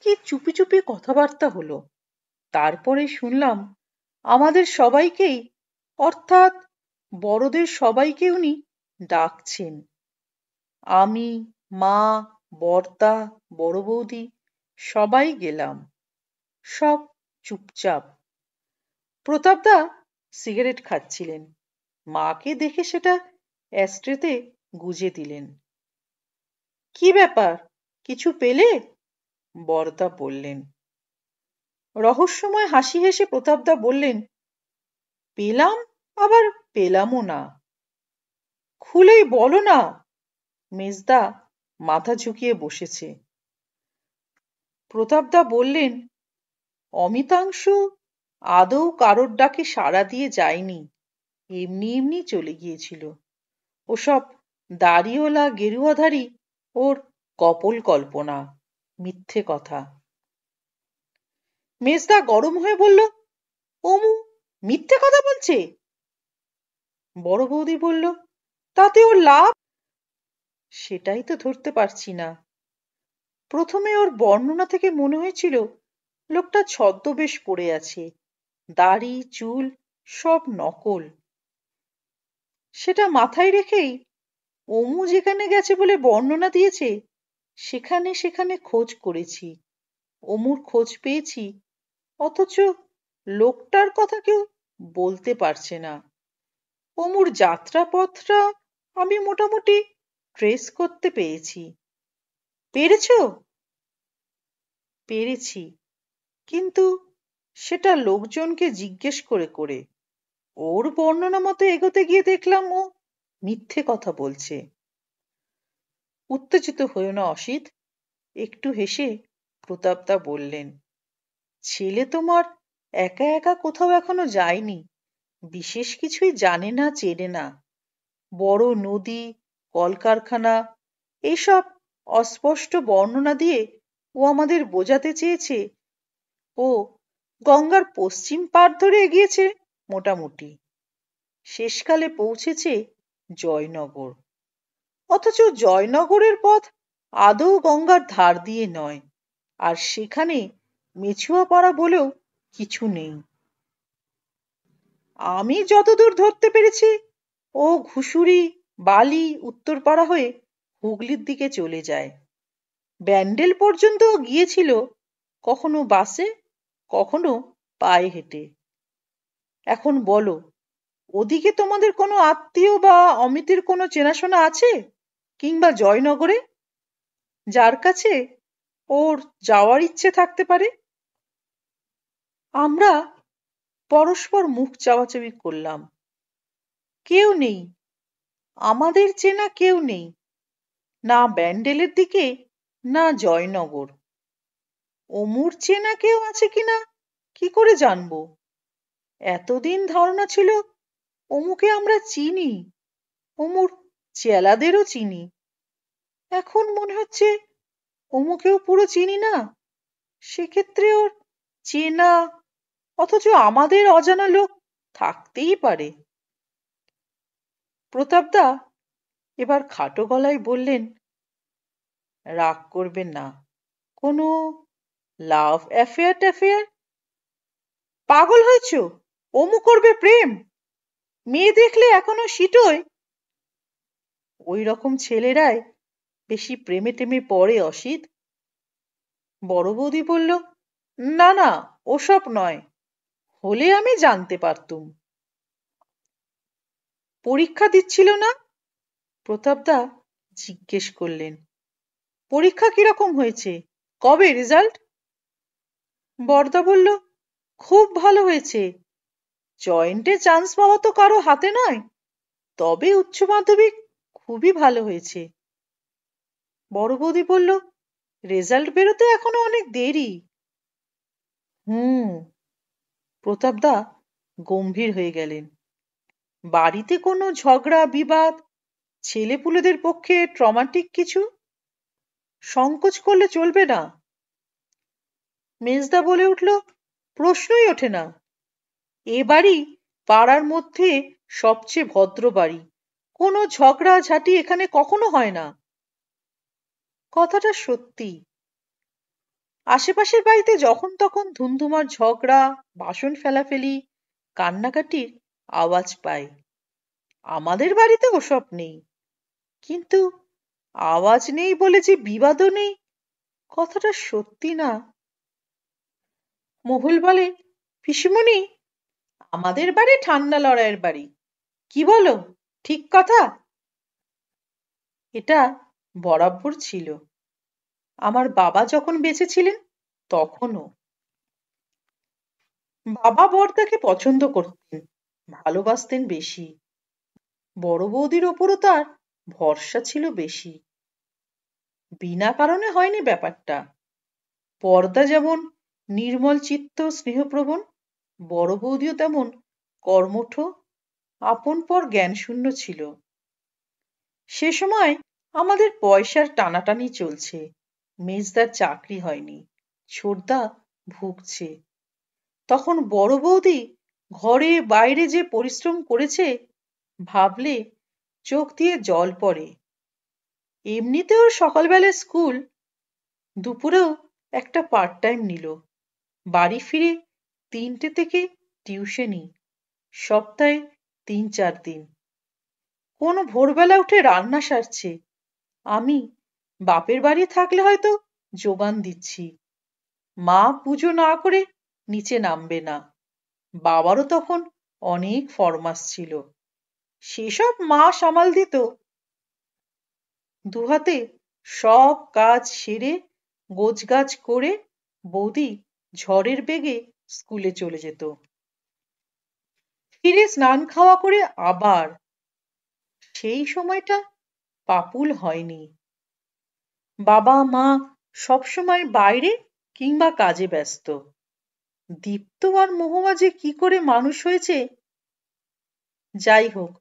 কি চুপি চুপি কথাবার্তা হলো। তারপরে শুনলাম আমাদের সবাইকেই, অর্থাৎ বড়দের সবাইকে উনি ডাকছেন। আমি, মা, বর্দা, বড় বৌদি সবাই গেলাম। সব চুপচাপ। প্রতাপদা সিগারেট খাচ্ছিলেন, মাকে দেখে সেটা অ্যাস্ট্রেতে গুজে দিলেন। কি ব্যাপার, কিছু পেলে? বরদা বললেন। রহস্যময় হাসি হেসে প্রতাপদা বললেন, পেলাম আবার পেলামও না। খুলেই বলো না। মেজদা মাথা ঝুঁকিয়ে বসেছে। প্রতাপদা বললেন, অমিতাংশু আদৌ কারোর ডাকে সাড়া দিয়ে যায়নি, এমনি এমনি চলে গিয়েছিল। ওসব দাড়িওয়ালা গেরুয়াধারী ওর কপোল কল্পনা, মিথ্যে কথা। মেজদা গরম হয়ে বলল, অমু মিথ্যে কথা বলছে? বড় বৌদি বলল, তাতে ওর লাভ? সেটাই তো ধরতে পারছি না। প্রথমে ওর বর্ণনা থেকে মনে হয়েছিল লোকটা ছদ্মবেশ পরে আছে, দাড়ি চুল সব নকল। সেটা মাথায় রেখেই অমু যেখানে গেছে বলে বর্ণনা দিয়েছে সেখানে সেখানে খোঁজ করেছি, অমুর খোঁজ পেয়েছি, অথচ লোকটার কথা কেউ বলতে পারছে না। অমুর যাত্রাপথটা আমি মোটামুটি ট্রেস করতে পেরেছি। পেরেছো? পেরেছি, কিন্তু সেটা লোকজনকে জিজ্ঞেস করে করে। ওর বর্ণনা মতো এগোতে গিয়ে দেখলাম ও মিথ্যে কথা বলছে। উত্তেজিত হয়েও না অসিত, একটু হেসে প্রতাপদা বললেন, ছেলে তোমার একা একা কোথাও এখনো যায়নি, বিশেষ কিছুই জানে না চেনে না। বড় নদী কলকারখানা এইসব অস্পষ্ট বর্ণনা দিয়ে ও আমাদের বোঝাতে চেয়েছে ও গঙ্গার পশ্চিম পাড় ধরে এগিয়েছে মোটামুটি, শেষকালে পৌঁছেছে জয়নগর। অথচ জয়নগরের পথ আদৌ গঙ্গার ধার দিয়ে নয়, আর সেখানে মেছুয়াপাড়া বলেও কিছু নেই। আমি যতদূর ধরতে পেরেছি ও ঘুষুরি বালি উত্তরপাড়া হয়ে হুগলির দিকে চলে যায়। ব্যান্ডেল পর্যন্ত গিয়েছিল, কখনো বাসে কখনো পায়ে হেঁটে। এখন বলো, ওদিকে তোমাদের কোনো আত্মীয় বা অমিতের কোনো চেনাশোনা আছে, কিংবা জয়নগরে, যার কাছে ওর যাওয়ার ইচ্ছে থাকতে পারে? আমরা পরস্পর মুখ চাওয়াচাওয়ি করলাম। কেউ নেই, আমাদের চেনা কেউ নেই, না ব্যান্ডেলের দিকে না জয়নগর। অমুর চেনা কেউ আছে কিনা কি করে জানবো? এতদিন ধারণা ছিল অমুকে আমরা চিনি, অমুর চেলাদেরও চিনি। এখন মনে হচ্ছে অমুকেও পুরো চিনি না। সেক্ষেত্রে ওর চেনা অথচ আমাদের অজানা লোক থাকতেই পারে। প্রতাপদা এবার খাটো গলায় বললেন, রাগ করবেন না, কোনো লাভ অ্যাফেয়ার ট্যাফেয়ার? পাগল হয়েছ? অমু করবে প্রেম? মেয়ে দেখলে এখনো সিটোয়? ওই রকম ছেলেরাই বেশি প্রেমে টেমে পড়ে অসিত। বড় বৌদি বলল, না না, ওসব নয়, হলে আমি জানতে পারতুম। পরীক্ষা দিচ্ছিল না? প্রতাপদা জিজ্ঞেস করলেন। পরীক্ষা কিরকম হয়েছে, কবে রেজাল্ট? বরদা বলল, খুব ভালো হয়েছে। জয়েন্টে চান্স পাওয়া তো কারো হাতে নয়, তবে উচ্চ মাধ্যমিক খুবই ভালো হয়েছে। বড় বৌদি বলল, রেজাল্ট বেরোতে এখনো অনেক দেরি। হুম। প্রতাপদা গম্ভীর হয়ে গেলেন। বাড়িতে কোনো ঝগড়া বিবাদ, ছেলেপুলেদের পক্ষে ট্রমাটিক কিছু? সংকোচ করলে চলবে না। মেজদা বলে উঠল, প্রশ্নই ওঠে না। এ বাড়ি পাড়ার মধ্যে সবচেয়ে ভদ্র বাড়ি, কোনো ঝগড়া ঝাঁটি এখানে কখনো হয় না। কথাটা সত্যি। আশেপাশের বাড়িতে যখন তখন ধুমধুমার ঝগড়া, বাসন ফেলাফেলি, কান্নাকাটির আওয়াজ পাই। আমাদের বাড়িতে ওসব নেই, কিন্তু আওয়াজ নেই বলে যে বিবাদও নেই, কথাটা সত্যি না। মহুল বলে, পিসিমণি, আমাদের বাড়ি ঠান্ডা লড়াইয়ের বাড়ি, কি বলো, ঠিক কথা? এটা বরাবর ছিল, আমার বাবা যখন বেঁচে ছিলেন তখনও। বাবা বড়দাকে পছন্দ করতেন, ভালোবাসতেন বেশি। বড় বৌদির ওপরও তার ভরসা ছিল বেশি। বিনা কারণে হয়নি ব্যাপারটা। বড়দা যেমন নির্মল চিত্ত স্নেহপ্রবণ, বড় বৌদিও তেমন কর্মঠ, আপন পর জ্ঞানশূন্য ছিল। সে সময় আমাদের পয়সার টানাটানি চলছে। মেজদার চাকরি হয়নি, ছোটদা ভুগছে। তখন বড় বৌদি ঘরে বাইরে যে পরিশ্রম করেছে ভাবলে চোখ দিয়ে জল পড়ে। এমনিতেও সকালবেলা স্কুল, দুপুরেও একটা পার্ট টাইম নিল, বাড়ি ফিরে 3টে থেকে টিউশনি, সপ্তাহে 3-4 দিন। কোনো ভোরবেলা উঠে রান্না সারছে, আমি বাপের বাড়ি থাকলে হয়তো যোগান দিচ্ছি। মা পুজো না করে নিচে নামবে না। বাবারও তখন অনেক ফরমাস ছিল, সেসব মা সামাল দিত। দুহাতে সব কাজ সেরে গোছগাছ করে বৌদি ঝড়ের বেগে স্কুলে চলে যেত। ফিরে স্নান খাওয়া করে আবার। সেই সময়টা পাপুল হয়নি। বাবা মা সবসময় বাইরে কিংবা কাজে ব্যস্ত। দীপ্ত আর মহুয়া যে কি করে মানুষ হয়েছে। যাই হোক,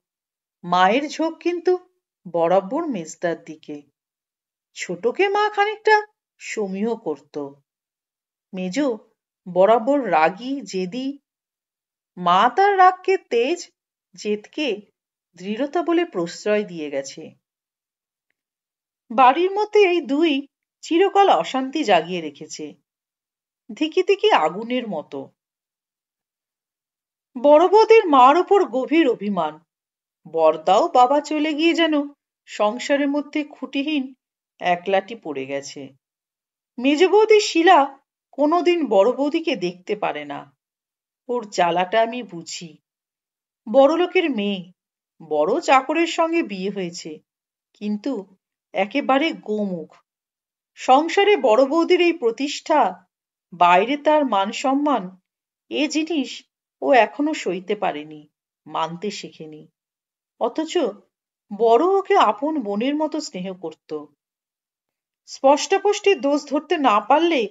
মায়ের ঝোঁক কিন্তু বরাবর মেজদার দিকে। ছোটকে মা খানিকটা সমীহ করত। মেজ বরাবর রাগী জেদি। মা তার রাগকে তেজ, জেদকে দৃঢ়তা বলে প্রশ্রয় দিয়ে গেছে। বাড়ির মধ্যে এই দুই চিরকাল অশান্তি জাগিয়ে রেখেছে, ধিকি ধিকি আগুনের মতো। বড় বৌদির মার ওপর গভীর অভিমান। বরদাও বাবা চলে গিয়ে যেন সংসারের মধ্যে খুঁটিহীন একলাটি পড়ে গেছে। মেজ বৌদি শিলা কোনোদিন বড় বৌদিকে দেখতে পারে না। ওর জ্বালাটা আমি বুঝি। বড়লোকের মেয়ে, বড় চাকরের সঙ্গে বিয়ে হয়েছে, কিন্তু একেবারে গোমুখ। সংসারে বড় বৌদির এই প্রতিষ্ঠা, বাইরে তার মান সম্মান, এ জিনিস ও এখনো সইতে পারেনি, মানতে শেখেনি। অথচ বড় ওকে আপন বোনের মতো স্নেহ করত। স্পষ্টাস্পষ্টি দোষ ধরতে না পারলে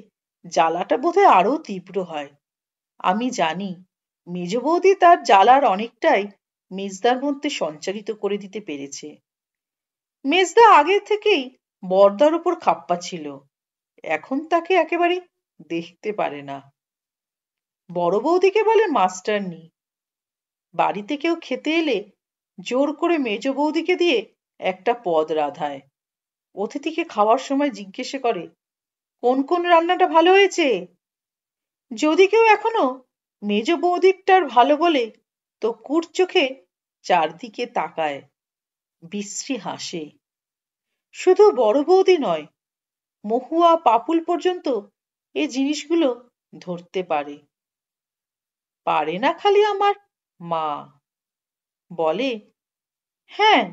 জ্বালাটা বোধহয় আরো তীব্র হয়। আমি জানি মেজ বৌদি তার জ্বালার অনেকটাই মেজদার মধ্যে সঞ্চারিত করে দিতে পেরেছে। মেজদা আগে থেকেই বরদার উপর খাপ্পা ছিল, এখন তাকে একেবারে দেখতে পারে না। বড় বৌদিকে বলে মাস্টারনি। বাড়িতে কেউ খেতে এলে জোর করে মেজ বৌদিকে দিয়ে একটা পদ রাধায়। অতিথিকে খাওয়ার সময় জিজ্ঞেস করে, কোন কোন রান্নাটা ভালো হয়েছে? যদি কেউ এখনো মেজ বৌদিরটার ভালো বলে, তো কুট চোখে চারদিকে তাকায়, বিশ্রী হাসে। শুধু বড় বৌদি নয়, মহুয়া পাপুল পর্যন্ত এই জিনিসগুলো ধরতে পারে। পারে না খালি আমার মা। বলে, হ্যাঁ,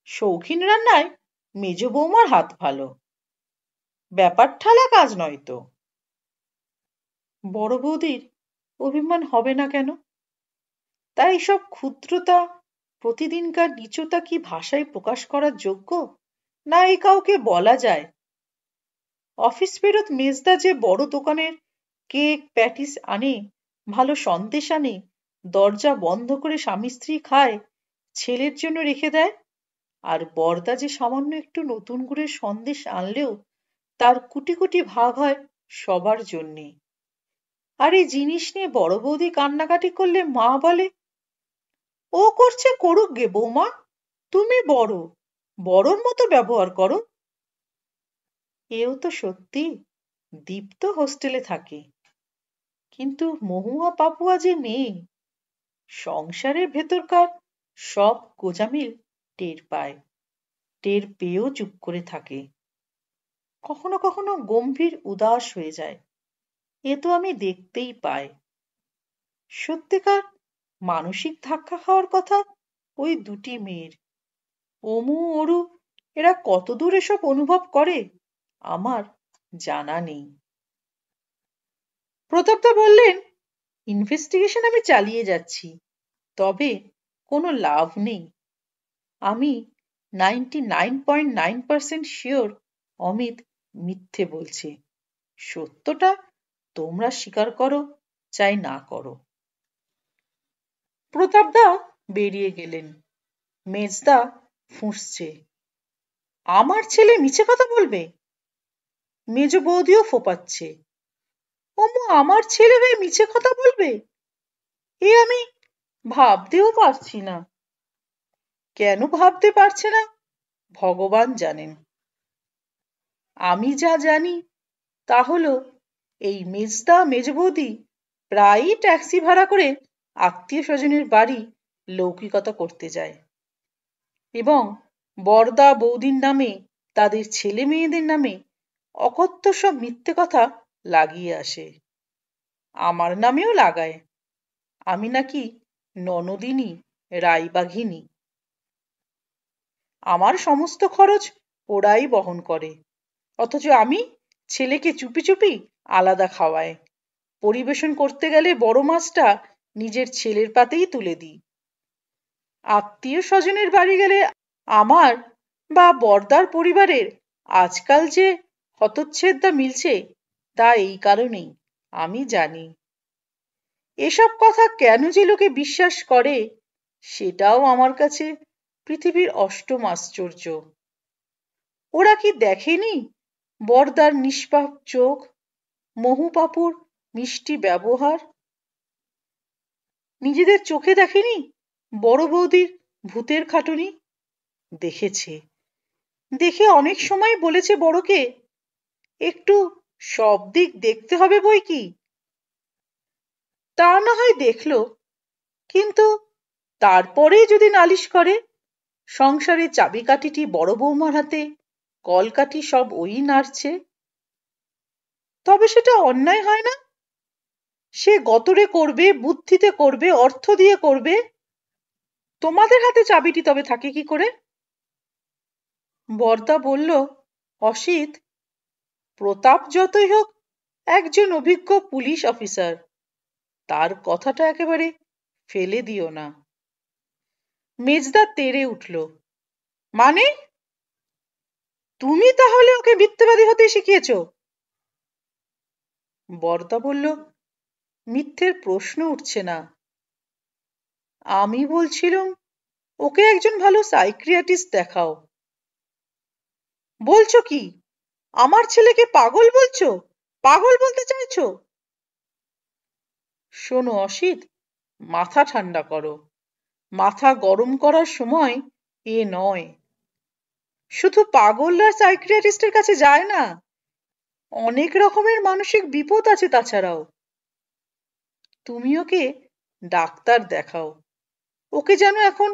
শৌখিন রান্নায় মেজ বৌমার হাত ভালো, ব্যাপার ঠালা কাজ নয় তো। বড় বৌদির অভিমান হবে না কেন? তাই সব ক্ষুদ্রতা, প্রতিদিনকার নিচতা কি ভাষায় প্রকাশ করার যোগ্য, না এই কাউকে বলা যায়? অফিস ফেরত মেজদা যে বড় দোকানের কেক প্যাটিস আনে, ভালো সন্দেশ আনে, দরজা বন্ধ করে স্বামী স্ত্রী খায়, ছেলের জন্য রেখে দেয়। আর বরদা যে সামান্য একটু নতুন গুড়ের সন্দেশ আনলেও তার কুটি কুটি ভাগ হয় সবার জন্যে। আর এই জিনিস নিয়ে বড় বৌদি কান্নাকাটি করলে মা বলে, ও করছে করুক গে বৌমা, তুমি বড়, বড়র মতো ব্যবহার করো। এও তো সত্যি। দীপ্ত হোস্টেলে থাকে, কিন্তু মহুয়া পাপুয়া যে নেই। সংসারের ভেতরকার সব গোজামিল টের পায়, টের পেয়েও চুপ করে থাকে। কখনো কখনো গম্ভীর উদাস হয়ে যায়, এ তো আমি দেখতেই পাই। সত্যিকার মানসিক ধাক্কা খাওয়ার কথা ওই দুটি মেয়ের। অমু অরু এরা কতদূর এসব অনুভব করে আমার জানা নেই। প্রতাপদা বললেন, ইনভেস্টিগেশন আমি চালিয়ে যাচ্ছি, তবে কোনো লাভ নেই। আমি 99.9% শিওর অমিত মিথ্যে বলছে। সত্যটা তোমরা স্বীকার করো চাই না করো। প্রতাপদা বেরিয়ে গেলেন। মেজদা ফুঁসছে, আমার ছেলে মিছে কথা বলবে? মেজ বৌদিও ফোপাচ্ছে, অমু আমার ছেলে হয়ে মিছে কথা বলবে? এ আমি ভাবতেও পারছি না। কেন ভাবতে পারছে না ভগবান জানেন। আমি যা জানি তা হলো এই মেজদা মেজবৌদি প্রায়ই ট্যাক্সি ভাড়া করে আত্মীয় স্বজনের বাড়ি লৌকিকতা করতে যায় এবং বরদা বৌদির নামে তাদের ছেলে মেয়েদের নামে অকথ্য সব মিথ্যে কথা লাগিয়ে আসে। আমার নামেও লাগায় আমি নাকি ননদিনী রায়বাঘিনী। আমার সমস্ত খরচ ওরাই বহন করে, অথচ আমি ছেলেকে চুপি চুপি আলাদা খাওয়াই। পরিবেশন করতে গেলে বড় মাছটা নিজের ছেলের পাতেই তুলে দিই। আত্মীয় স্বজনের বাড়ি গেলে আমার বা বরদার পরিবারের আজকাল যে হতচ্ছেদটা মিলছে তা এই কারণেই। আমি জানি এসব কথা কেন যে লোকে বিশ্বাস করে সেটাও আমার কাছে পৃথিবীর অষ্টম আশ্চর্য। ওরা কি দেখেনি বরদার নিষ্পাপ চোখ, মহুপাপুর মিষ্টি ব্যবহার? নিজেদের চোখে দেখেনি বড় বৌদির ভূতের খাটুনি? দেখেছে, দেখে অনেক সময় বলেছে বড়কে, একটু সব দিক দেখতে হবে বই কি। তা না হয় দেখলো, কিন্তু তারপরে যদি নালিশ করে সংসারের চাবিকাঠিটি বড় বৌমার হাতে, কলকাঠি সব ওই নাড়ছে, তবে সেটা অন্যায় হয় না? সে গতরে করবে, বুদ্ধিতে করবে, অর্থ দিয়ে করবে, তোমাদের হাতে চাবিটি তবে থাকে কি করে? বরদা বলল, অসিত, প্রতাপ যতই হোক একজন অভিজ্ঞ পুলিশ অফিসার, তার কথাটা একেবারে ফেলে দিও না। মেজদা তেড়ে উঠল, মানে তুমি তাহলে ওকে মিথ্যেবাদী হতে শিখিয়েছ? বরদা বলল, মিথ্যের প্রশ্ন উঠছে না। আমি বলছিলুম ওকে একজন ভালো সাইকিয়াট্রিস্ট দেখাও। বলছো কি? আমার ছেলেকে পাগল বলছো? পাগল বলতে চাইছো? শোনো অসিত, মাথা ঠান্ডা করো। মাথা গরম করার সময় এ নয়। শুধু পাগলরা সাইকিয়াট্রিস্টের কাছে যায় না, অনেক রকমের মানসিক বিপদ আছে তাছাড়াও। তুমি ওকে ডাক্তার দেখাও। ওকে যেন এখন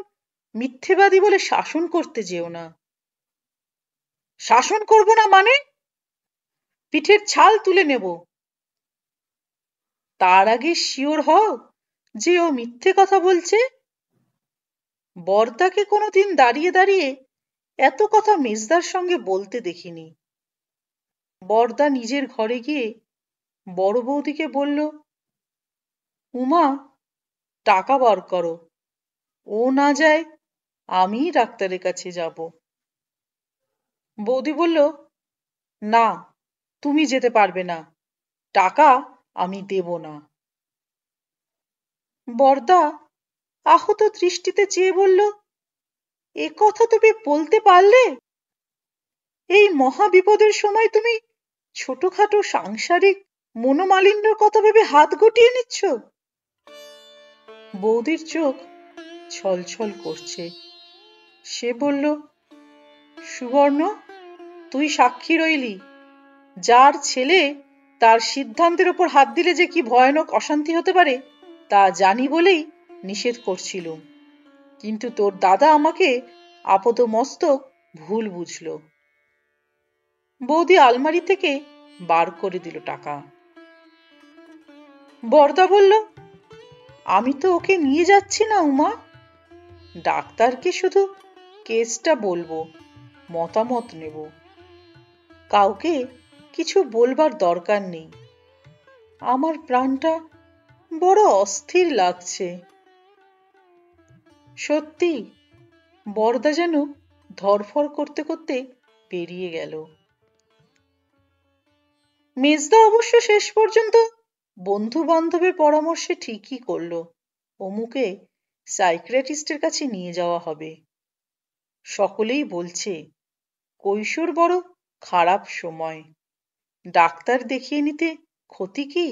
মিথ্যেবাদী বলে শাসন করতে যেও না। শাসন করব না মানে? পিঠের ছাল তুলে নেব। তার আগে শিওর হও যে ও মিথ্যে কথা বলছে। বরদাকে কোনোদিন দাঁড়িয়ে দাঁড়িয়ে এত কথা মেজদার সঙ্গে বলতে দেখিনি। বরদা নিজের ঘরে গিয়ে বড় বৌদিকে বলল, উমা, টাকা বার করো। ও না যায় আমি ডাক্তারের কাছে যাব। বৌদি বলল, না, তুমি যেতে পারবে না, টাকা আমি দেব না। বরদা আহত দৃষ্টিতে চেয়ে বলল, এ কথা তুমি বলতে পারলে? এই মহা বিপদের সময় তুমি ছোটখাটো সাংসারিক মনোমালিন্যর কথা ভেবে হাত গুটিয়ে নিচ্ছ? বৌদির চোখ ছলছল করছে। সে বলল, সুবর্ণ, তুই সাক্ষী রইলি। যার ছেলে তার সিদ্ধান্তের ওপর হাত দিলে যে কি ভয়ানক অশান্তি হতে পারে তা জানি বলেই নিষেধ করছিলুম, কিন্তু তোর দাদা আমাকে আপাতমস্তক ভুল বুঝল। বৌদি আলমারি থেকে বার করে দিল টাকা। বরদা বলল, আমি তো ওকে নিয়ে যাচ্ছি না উমা, ডাক্তারকে শুধু কেসটা বলবো, মতামত নেব। কাউকে কিছু বলবার দরকার নেই। আমার প্রাণটা বড় অস্থির লাগছে। সত্যি, বরদা যেন ধরফর করতে করতে পেরিয়ে গেল। মেজদা অবশ্য শেষ পর্যন্ত বন্ধু বান্ধবের পরামর্শে ঠিকই করলো অমুকে সাইকিয়াট্রিস্টের কাছে নিয়ে যাওয়া হবে। সকলেই বলছে কৈশোর বড় খারাপ সময়, ডাক্তার দেখিয়ে নিতে ক্ষতি কি?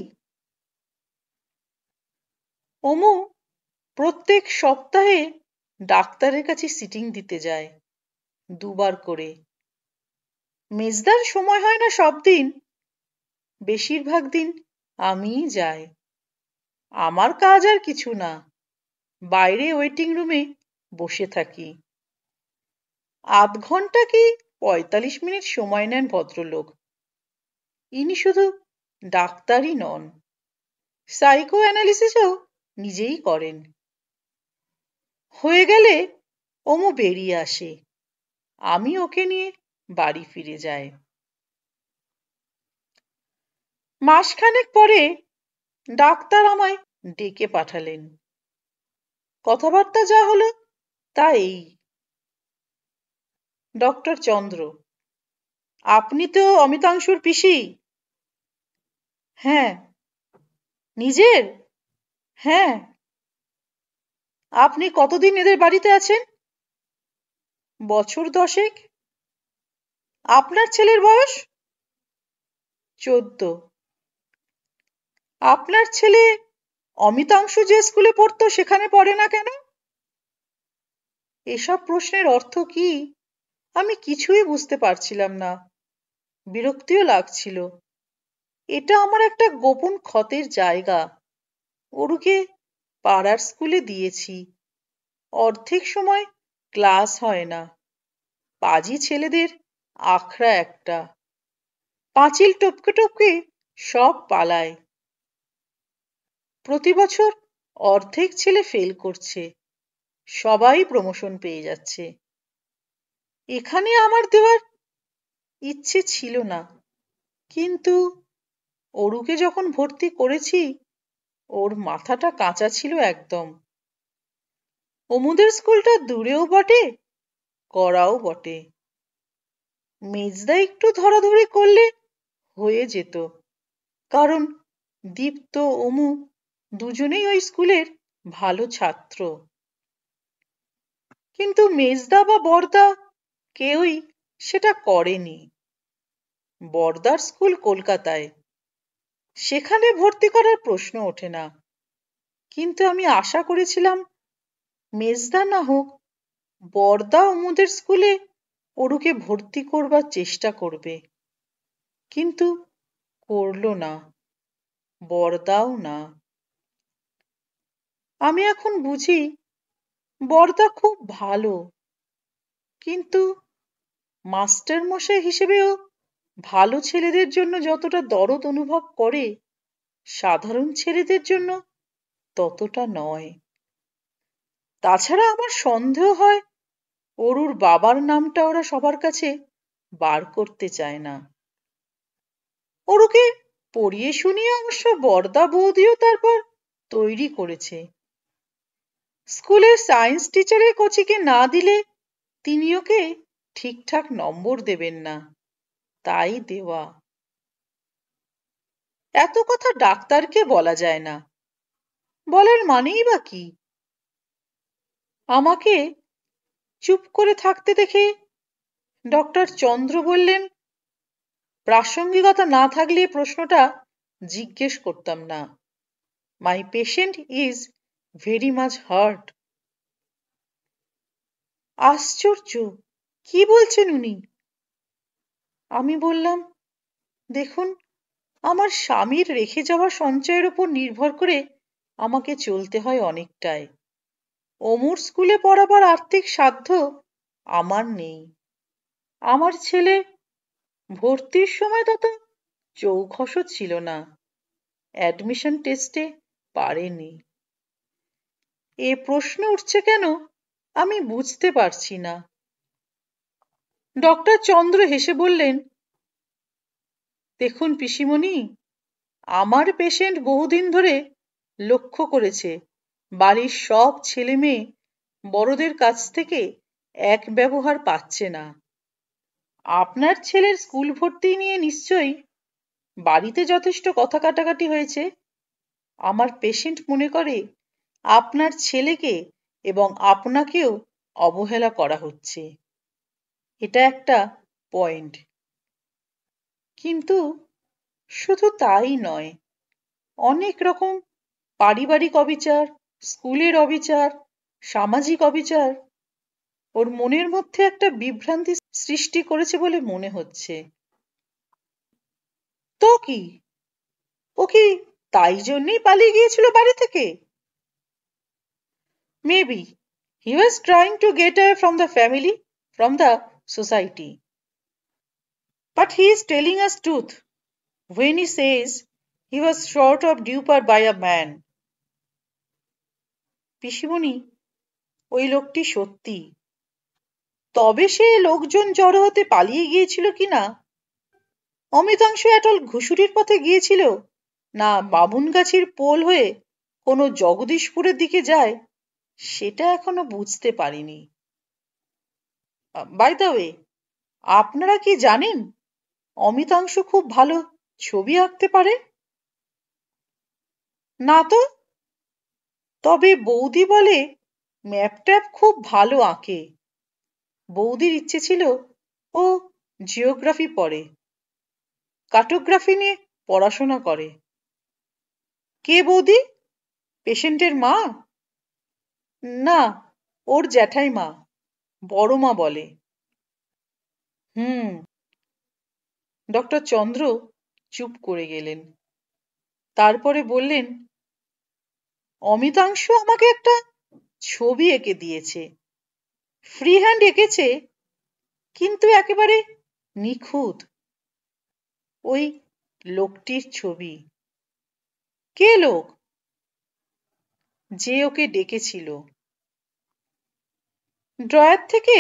অমু প্রত্যেক সপ্তাহে ডাক্তারের কাছে সিটিং দিতে যায় দুবার করে। মেজদার সময় হয় না সব দিন, বেশিরভাগ দিন আমিই যাই। আমার কাজ আর কিছু না, বাইরে ওয়েটিং রুমে বসে থাকি। আধ ঘন্টা কি ৪৫ মিনিট সময় নেন ভদ্রলোক। ইনি শুধু ডাক্তারই নন, সাইকো অ্যানালিসিসও নিজেই করেন। হয়ে গেলে ওমো বেরিয়ে আসে, আমি ওকে নিয়ে বাড়ি ফিরে যাই। মাসখানেক পরে ডাক্তার আমায় ডেকে পাঠালেন। কথাবার্তা যা হলো তা এই। ডক্টর চন্দ্র, আপনি তো অমিতাংশুর পিসি? হ্যাঁ। নিজের? হ্যাঁ। আপনি কতদিন এদের বাড়িতে আছেন? বছর 10। আপনার ছেলের বয়স? 14। আপনার ছেলে অমিতাংশু যে স্কুলে পড়তো সেখানে পড়ে না কেন? এসব প্রশ্নের অর্থ কি আমি কিছুই বুঝতে পারছিলাম না, বিরক্তিও লাগছিল। এটা আমার একটা গোপন ক্ষতের জায়গা। অরুকে পাড়ার স্কুলে দিয়েছি, অর্ধেক সময় ক্লাস হয় না, পাজি ছেলেদের আখড়া একটা, পাঁচিল টপকে টপকে সব পালায়। প্রতি বছর অর্ধেক ছেলে ফেল করছে, সবাই প্রমোশন পেয়ে যাচ্ছে। এখানে আমার দেওয়ার ইচ্ছে ছিল না, কিন্তু অরুকে যখন ভর্তি করেছি ওর মাথাটা কাঁচা ছিল একদম। অমুদের স্কুলটা দূরেও বটে, কড়াও বটে। মেজদা একটু ধরাধরি করলে হয়ে যেত, কারণ দীপ্ত অমু দুজনেই ওই স্কুলের ভালো ছাত্র। কিন্তু মেজদা বা বড়দা কেউই সেটা করেনি। বড়দার স্কুল কলকাতায়, সেখানে ভর্তি করার প্রশ্ন ওঠে না। কিন্তু আমি আশা করেছিলাম মেজদা না হোক বড়দা অমুদের স্কুলে অরুকে ভর্তি করবার চেষ্টা করবে, কিন্তু করলো না, বড়দাও না। আমি এখন বুঝি বড়দা খুব ভালো, কিন্তু মাস্টার মশাই হিসেবেও ভালো ছেলেদের জন্য যতটা দরদ অনুভব করে সাধারণ ছেলেদের জন্য ততটা নয়। তাছাড়া আমার সন্দেহ হয় অরুর বাবার নামটা ওরা সবার কাছে বার করতে চায় না। অরুকে পড়িয়ে শুনিয়ে অবশ্য বড়দা বৌদিও তারপর তৈরি করেছে। স্কুলের সায়েন্স টিচারের কোচিংয়ে না দিলে তিনি ওকে ঠিকঠাক নম্বর দেবেন না, তাই দেওয়া। এত কথা ডাক্তারকে বলা যায় না, বলার মানেই বা কি? আমাকে চুপ করে থাকতে দেখে ডক্টর চন্দ্র বললেন, প্রাসঙ্গিকতা না থাকলে প্রশ্নটা জিজ্ঞেস করতাম না। মাই patient is very much heart. আশ্চর্য, কি বলছেন উনি? আমি বললাম, দেখুন, আমার স্বামীর রেখে যাওয়া সঞ্চয়ের উপর নির্ভর করে আমাকে চলতে হয় অনেকটাই। অমুর স্কুলে পড়াবার আর্থিক সাধ্য আমার নেই। আমার ছেলে ভর্তির সময় তত চৌখসও ছিল না, অ্যাডমিশন টেস্টে পারেনি। এ প্রশ্ন উঠছে কেন আমি বুঝতে পারছি না। ডক্টর চন্দ্র হেসে বললেন, দেখুন পিসিমণি, আমার পেশেন্ট বহুদিন ধরে লক্ষ্য করেছে বাড়ির সব ছেলে মেয়ে বড়দের কাছ থেকে এক ব্যবহার পাচ্ছে না। আপনার ছেলের স্কুল ভর্তি নিয়ে নিশ্চয়ই বাড়িতে যথেষ্ট কথা কাটাকাটি হয়েছে। আমার পেশেন্ট মনে করে আপনার ছেলেকে এবং আপনাকেও অবহেলা করা হচ্ছে। এটা একটা পয়েন্ট। কিন্তু শুধু তাই নয়, অনেক রকম পারিবারিক অবিচার, স্কুলের অবিচার, সামাজিক অবিচার ওর মনের মধ্যে একটা বিভ্রান্তি সৃষ্টি করেছে বলে মনে হচ্ছে। তো কি, ও কি তাই জন্যই পালিয়ে গিয়েছিল বাড়ি থেকে? Maybe he was trying to get away from the family, from the society. But he is telling us truth when he says he was short of duper by a man. পিসিমণি, ওই লোকটি সত্যি। তবে সে লোকজন জড়ো হতে পালিয়ে গিয়েছিল কিনা, অমিতাংশ অ্যাটল ঘুষুরির পথে গিয়েছিল, না বামুনগাছির পোল হয়ে কোনো জগদীশপুরের দিকে যায়, সেটা এখনো বুঝতে পারিনি। বাই দ্য ওয়ে, আপনারা কি জানেন অমিতাংশ খুব ভালো ছবি আঁকতে পারে? না তো। তবে বৌদি বলে ম্যাপ ট্যাপ খুব ভালো আঁকে। বৌদির ইচ্ছে ছিল ও জিওগ্রাফি পড়ে, কার্টোগ্রাফি নিয়ে পড়াশোনা করে। কে বৌদি? পেশেন্টের মা? না, ওর জ্যাঠাইমা, বড় মা বলে। ডক্টর চন্দ্র চুপ করে গেলেন। তারপরে বললেন, অমিতাংশ আমাকে একটা ছবি এঁকে দিয়েছে। ফ্রি হ্যান্ড এঁকেছে, কিন্তু একেবারে নিখুঁত। ওই লোকটির ছবি। কে লোক? যে ওকে ডেকেছিল। ড্রয়ার থেকে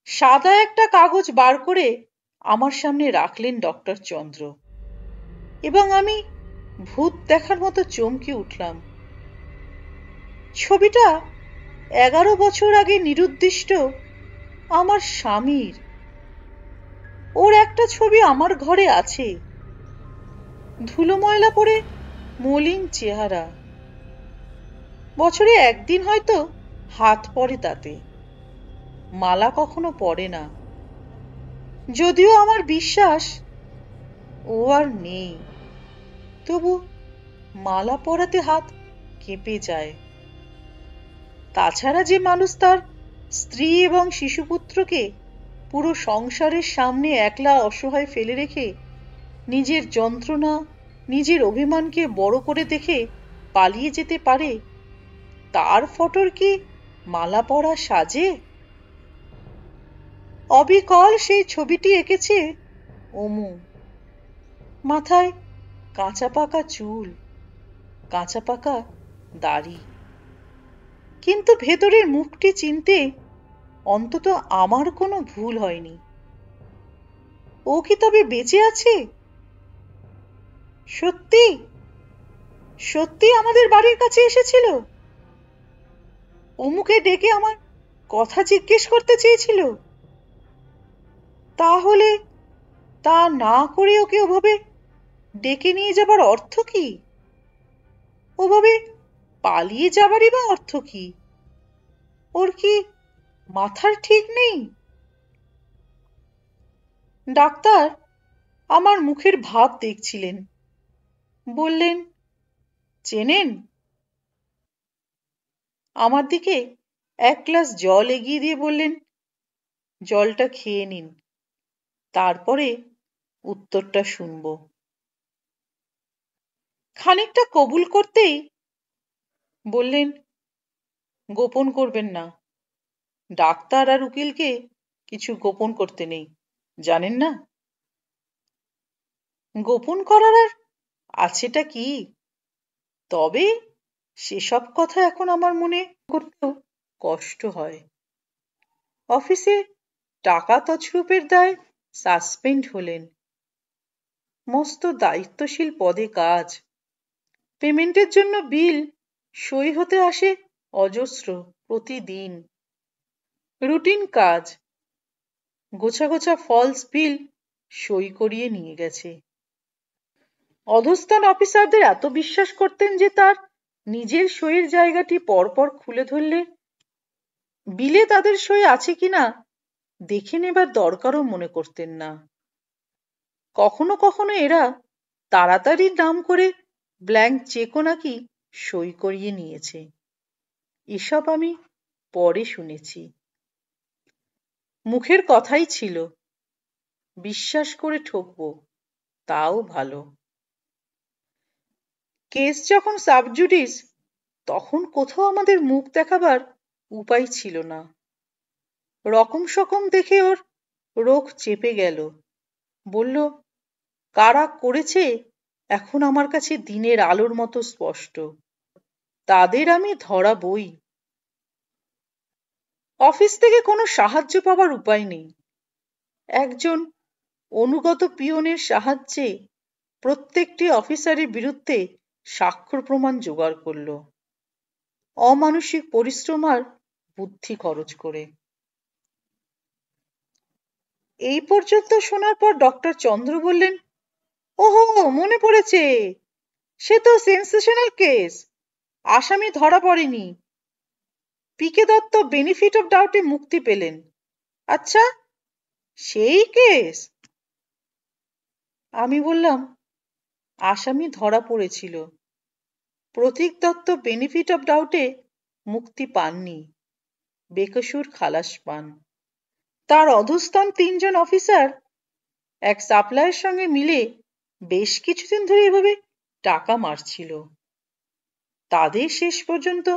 সাদা একটা কাগজ বার করে আমার সামনে রাখলেন ডক্টর চন্দ্র, এবং আমি ভূত দেখার মতো চমকে উঠলাম। ছবিটা 11 বছর আগে নিরুদ্দিষ্ট আমার স্বামীর। ওর একটা ছবি আমার ঘরে আছে, ধুলো ময়লা পড়ে মলিন চেহারা। বছরে একদিন হয়তো হাত পড়ে তাতে, মালা কখনো পড়ে না। যদিও আমার বিশ্বাস ও আর নেই, তবু মালা পরাতে হাত কেঁপে যায়। তাছাড়া যে মানুষ তার স্ত্রী এবং শিশুপুত্রকে পুরো সংসারের সামনে একলা অসহায় ফেলে রেখে নিজের যন্ত্রণা, নিজের অভিমানকে বড় করে দেখে পালিয়ে যেতে পারে, তার ফটোর কি মালা পরা সাজে? অবিকল সেই ছবিটি এঁকেছে অমু। মাথায় কাঁচা পাকা চুল, কাঁচা পাকা দাড়ি। কিন্তু ভেতরের মুখটি চিনতে অন্তত আমার কোনো ভুল হয়নি। ও কি তবে বেঁচে আছে? সত্যি সত্যি আমাদের বাড়ির কাছে এসেছিল? অমুকে ডেকে আমার কথা জিজ্ঞেস করতে চেয়েছিল? তাহলে তা না করে ওকে ওভাবে ডেকে নিয়ে যাবার অর্থ কি? ওভাবে পালিয়ে যাবারই বা অর্থ কি? ওর কি মাথার ঠিক নেই? ডাক্তার আমার মুখের ভাব দেখছিলেন। বললেন, চেনেন? আমার দিকে এক গ্লাস জল এগিয়ে দিয়ে বললেন, জলটা খেয়ে নিন, তারপরে উত্তরটা শুনব। খানিকটা কবুল করতেই বললেন, গোপন করবেন না। ডাক্তার আর উকিলকে কিছু গোপন করতে নেই, জানেন না? গোপন করার আর আছেটা কি? তবে সেসব কথা এখন আমার মনে করতেও কষ্ট হয়। অফিসে টাকা তছরূপের দায় সাসপেন্ড হলেন। মস্ত দায়িত্বশীল পদে কাজ। পেমেন্টের জন্য বিল সই হতে আসে অজস্র প্রতিদিন। রুটিন কাজ। গোছা গোছা ফলস বিল সই করিয়ে নিয়ে গেছে। অধস্থান অফিসারদের এত বিশ্বাস করতেন যে তার নিজের সইয়ের জায়গাটি পরপর খুলে ধরলে বিলে তাদের সই আছে কিনা দেখে নেবার দরকারও মনে করতেন না। কখনো কখনো এরা তাড়াতাড়ি নাম করে ব্ল্যাঙ্ক চেকও নাকি সই করিয়ে নিয়েছে। এসব আমি পরে শুনেছি। মুখের কথাই ছিল, বিশ্বাস করে ঠকবো, তাও ভালো। কেস যখন সাবজুডিস, তখন কোথাও আমাদের মুখ দেখাবার উপায় ছিল না। রকম সকম দেখে ওর রোখ চেপে গেল। বলল, কারা করেছে এখন আমার কাছে দিনের আলোর মতো স্পষ্ট। তাদের আমি ধরাবই। অফিস থেকে কোনো সাহায্য পাবার উপায় নেই। একজন অনুগত পিয়নের সাহায্যে প্রত্যেকটি অফিসারের বিরুদ্ধে স্বাক্ষর প্রমাণ জোগাড় করল, অমানসিক পরিশ্রম আর বুদ্ধি খরচ করে। এই পর্যন্ত শোনার পর ডক্টর চন্দ্র বললেন, ওহো, মনে পড়েছে, সে তো সেন্সেশনাল কেস, আসামি ধরা পড়েনি। পিকে দত্ত বেনিফিট অফ ডাউটে মুক্তি পেলেন। আচ্ছা, সেই কেস? আমি বললাম, আসামি ধরা পড়েছিল, প্রতীক দত্ত বেনিফিট অফ ডাউটে মুক্তি পাননি, বেকসুর খালাস পান। তার অধস্তন 3 জন অফিসার এক সাপ্লায়ের সঙ্গে মিলে বেশ কিছুদিন ধরে এভাবে টাকা মারছিল। তাদের শেষ পর্যন্ত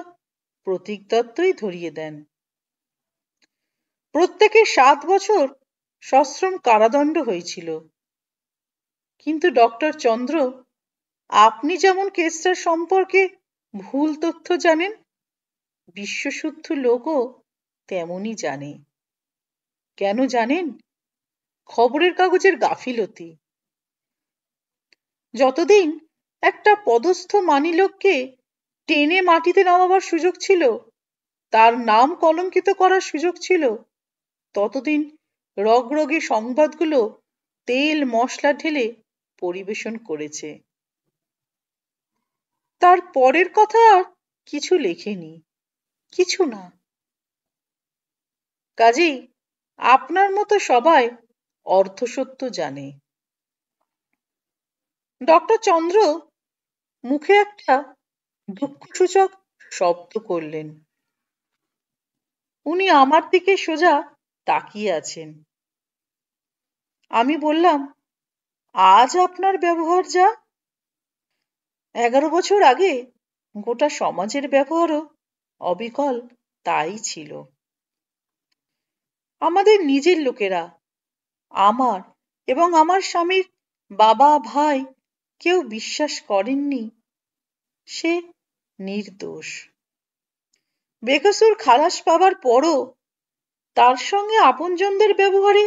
প্রতীক দত্তই ধরিয়ে দেন। প্রত্যেকের 7 বছর সশ্রম কারাদণ্ড হয়েছিল। কিন্তু ডক্টর চন্দ্র, আপনি যেমন কেসটার সম্পর্কে ভুল তথ্য জানেন, বিশ্বশুদ্ধ লোকও তেমনই জানে। কেন জানেন? খবরের কাগজের গাফিলতি। যতদিন একটা পদস্থ মানী লোককে টেনে মাটিতে নামাবার সুযোগ ছিল, তার নাম কলঙ্কিত করার সুযোগ ছিল, ততদিন রগরগে সংবাদগুলো তেল মশলা ঢেলে পরিবেশন করেছে। তার পরের কথা আর কিছু লেখেনি, কিছু না। কাজেই আপনার মতো সবাই অর্ধসত্য জানে। ডক্টর চন্দ্র মুখে একটা দুঃখসূচক শব্দ করলেন। উনি আমার দিকে সোজা তাকিয়ে আছেন। আমি বললাম, আজ আপনার ব্যবহার যা, 11 বছর আগে গোটা সমাজের ব্যবহারও অবিকল তাই ছিল। আমাদের নিজের লোকেরা, আমার এবং আমার স্বামীর বাবা ভাই কেউ বিশ্বাস করেননি সে নির্দোষ। বেকসুর খালাস পাবার পরও তার সঙ্গে আপনজনদের ব্যবহারে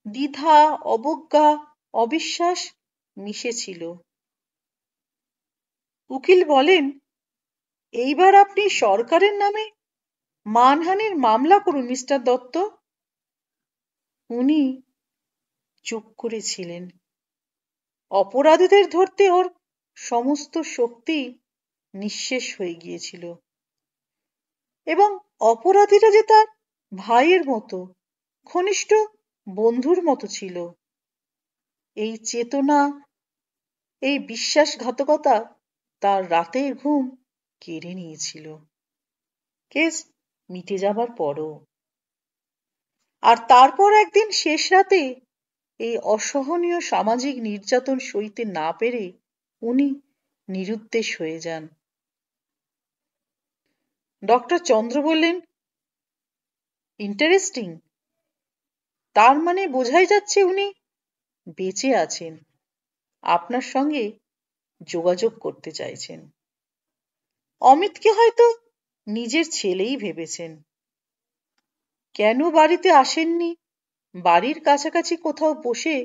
দ্বিধা, অবজ্ঞা, অবিশ্বাস মিশেছিল। উকিল বলেন, এইবার আপনি সরকারের নামে মানহানির মামলা করুন মিস্টার দত্ত। উনি চুপ করেছিলেন। অপরাধীদের ধরতে ওর সমস্ত শক্তি নিঃশেষ হয়ে গিয়েছিল, এবং অপরাধীরা যে তার ভাইয়ের মতো, ঘনিষ্ঠ বন্ধুর মতো ছিল, এই চেতনা, এই বিশ্বাসঘাতকতা তার রাতের ঘুম কেড়ে নিয়েছিল। কেস মিটে যাবার পরও। আর তারপর একদিন শেষ রাতে এই অসহনীয় সামাজিক নির্যাতন সইতে না পেরে উনি নিরুদ্দেশ হয়ে যান। ডক্টর চন্দ্র বললেন, ইন্টারেস্টিং। তার মানে বোঝাই যাচ্ছে উনি বেঁচে আছেন, আপনার সঙ্গে যোগাযোগ করতে চাইছেন। অমিতকে হয়তো নিজের ছেলেই ভেবেছেন। কেন বাড়িতে আসেননি, বাড়ির কাছাকাছি কোথাও বসে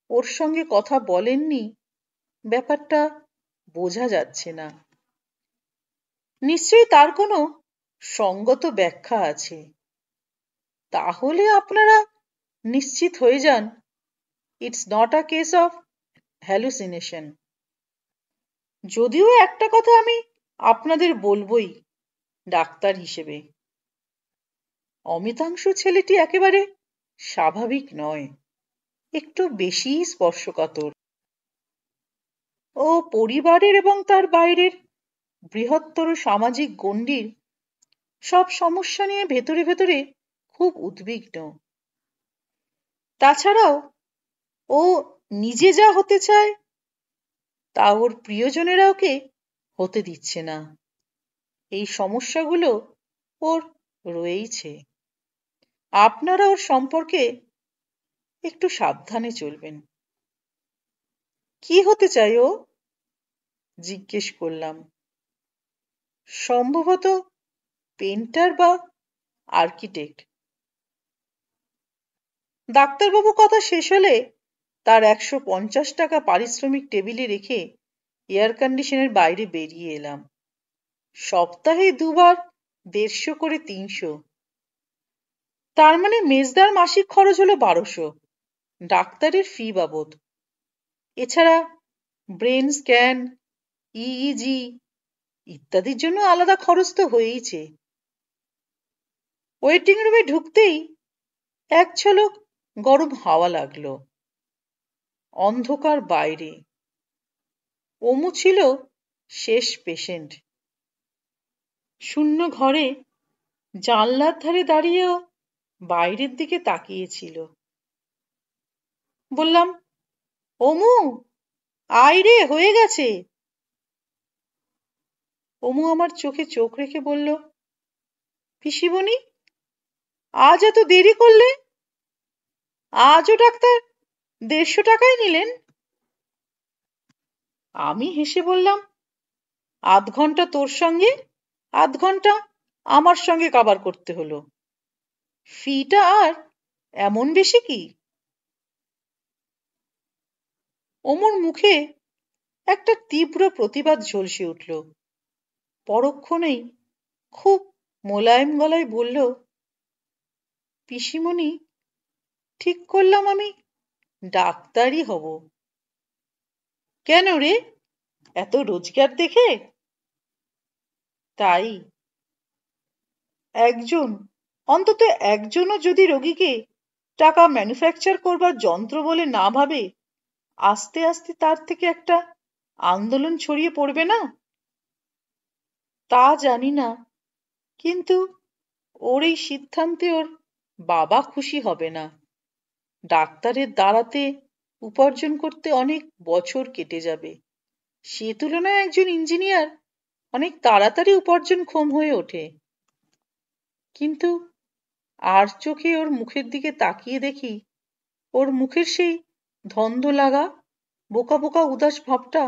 ওর সঙ্গে কথা বলেননি, ব্যাপারটা বোঝা যাচ্ছে না। নিশ্চয়ই তার কোনো সঙ্গত ব্যাখ্যা আছে। তাহলে আপনারা নিশ্চিত হয়ে যান, it's not a case of hallucination. যদিও একটা কথা আমি আপনাদের বলবই ডাক্তার হিসেবে, অমিতাংশু ছেলেটি একেবারে স্বাভাবিক নয়, একটু বেশিই স্পর্শকাতর। ও পরিবারের এবং তার বাইরের বৃহত্তর সামাজিক গণ্ডির সব সমস্যা নিয়ে ভেতরে ভেতরে খুব উদ্বিগ্ন। তাছাড়াও ও নিজে যা হতে চায় তা ওর প্রিয়জনেরা ওকে হতে দিচ্ছে না। এই সমস্যাগুলো ওর রয়েইছে। আপনারা ওর সম্পর্কে একটু সাবধানে চলবেন। কি হতে চাই ও? জিজ্ঞেস করলাম। সম্ভবত পেন্টার বা আর্কিটেক্ট। ডাক্তারবাবু কথা শেষ হলে তার 150 টাকা পারিশ্রমিক টেবিলে রেখে এয়ার কন্ডিশনের বাইরে বেরিয়ে এলাম। সপ্তাহে 2 বার 150 করে 300। তার মানে মেজদার মাসিক খরচ হলো 1200 ডাক্তারের ফি বাবদ। এছাড়া ব্রেন স্ক্যান, ইইজি ইত্যাদির জন্য আলাদা খরচ তো হয়েইছে। ওয়েটিং রুমে ঢুকতেই এক ঝলক গরম হাওয়া লাগলো। অন্ধকার বাইরে। অমু ছিল শেষ পেশেন্ট। শূন্য ঘরে জানলার ধারে দাঁড়িয়েও বাইরের দিকে তাকিয়েছিল। বললাম, অমু, আয় রে, হয়ে গেছে। অমু আমার চোখে চোখ রেখে বলল, পিসিমণি, আজ এত দেরি করলে? আজও ডাক্তার 150 টাকাই নিলেন? আমি হেসে বললাম, আধ ঘন্টা তোর সঙ্গে, আধ ঘন্টা আমার সঙ্গে কাবার করতে হলো। ফিটা আর এমন বেশি কি? অমুর মুখে একটা তীব্র প্রতিবাদ ঝলসে উঠল। পরক্ষণেই খুব মোলায়েম গলায় বলল, পিসিমণি, ঠিক করলাম আমি ডাক্তারই হব। কেন রে, এত রোজগার দেখে? তাই। অন্তত একজনও যদি রোগীকে টাকা ম্যানুফ্যাকচার করবার যন্ত্র বলে না ভাবে, আস্তে আস্তে তার থেকে একটা আন্দোলন ছড়িয়ে পড়বে না? তা জানি না, কিন্তু ওর এই সিদ্ধান্তে ওর বাবা খুশি হবে না। ডাক্তারের দাঁড়াতে উপার্জন করতে অনেক বছর কেটে যাবে। সে তুলনায় একজন ইঞ্জিনিয়ার অনেক তাড়াতাড়ি উপার্জনক্ষম হয়ে ওঠে। কিন্তু আর চোখে ওর মুখের দিকে তাকিয়ে দেখি ওর মুখের সেই ধন্দ লাগা বোকা বোকা উদাস ভাবটা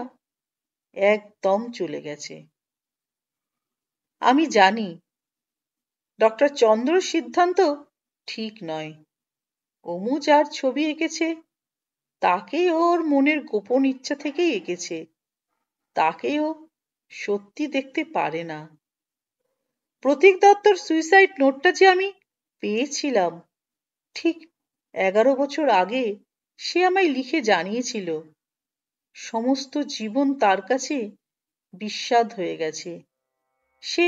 একদম চলে গেছে। আমি জানি ডক্টর চন্দ্রর সিদ্ধান্ত ঠিক নয়। অমু যার ছবি এঁকেছে তাকেই ওর মনের গোপন ইচ্ছা থেকেই এঁকেছে। তাকে ও সত্যি দেখতে পারে না। প্রতীক দত্তর সুইসাইড নোটটা যে আমি পেয়েছিলাম, ঠিক 11 বছর আগে সে আমায় লিখে জানিয়েছিল সমস্ত জীবন তার কাছে বিস্বাদ হয়ে গেছে। সে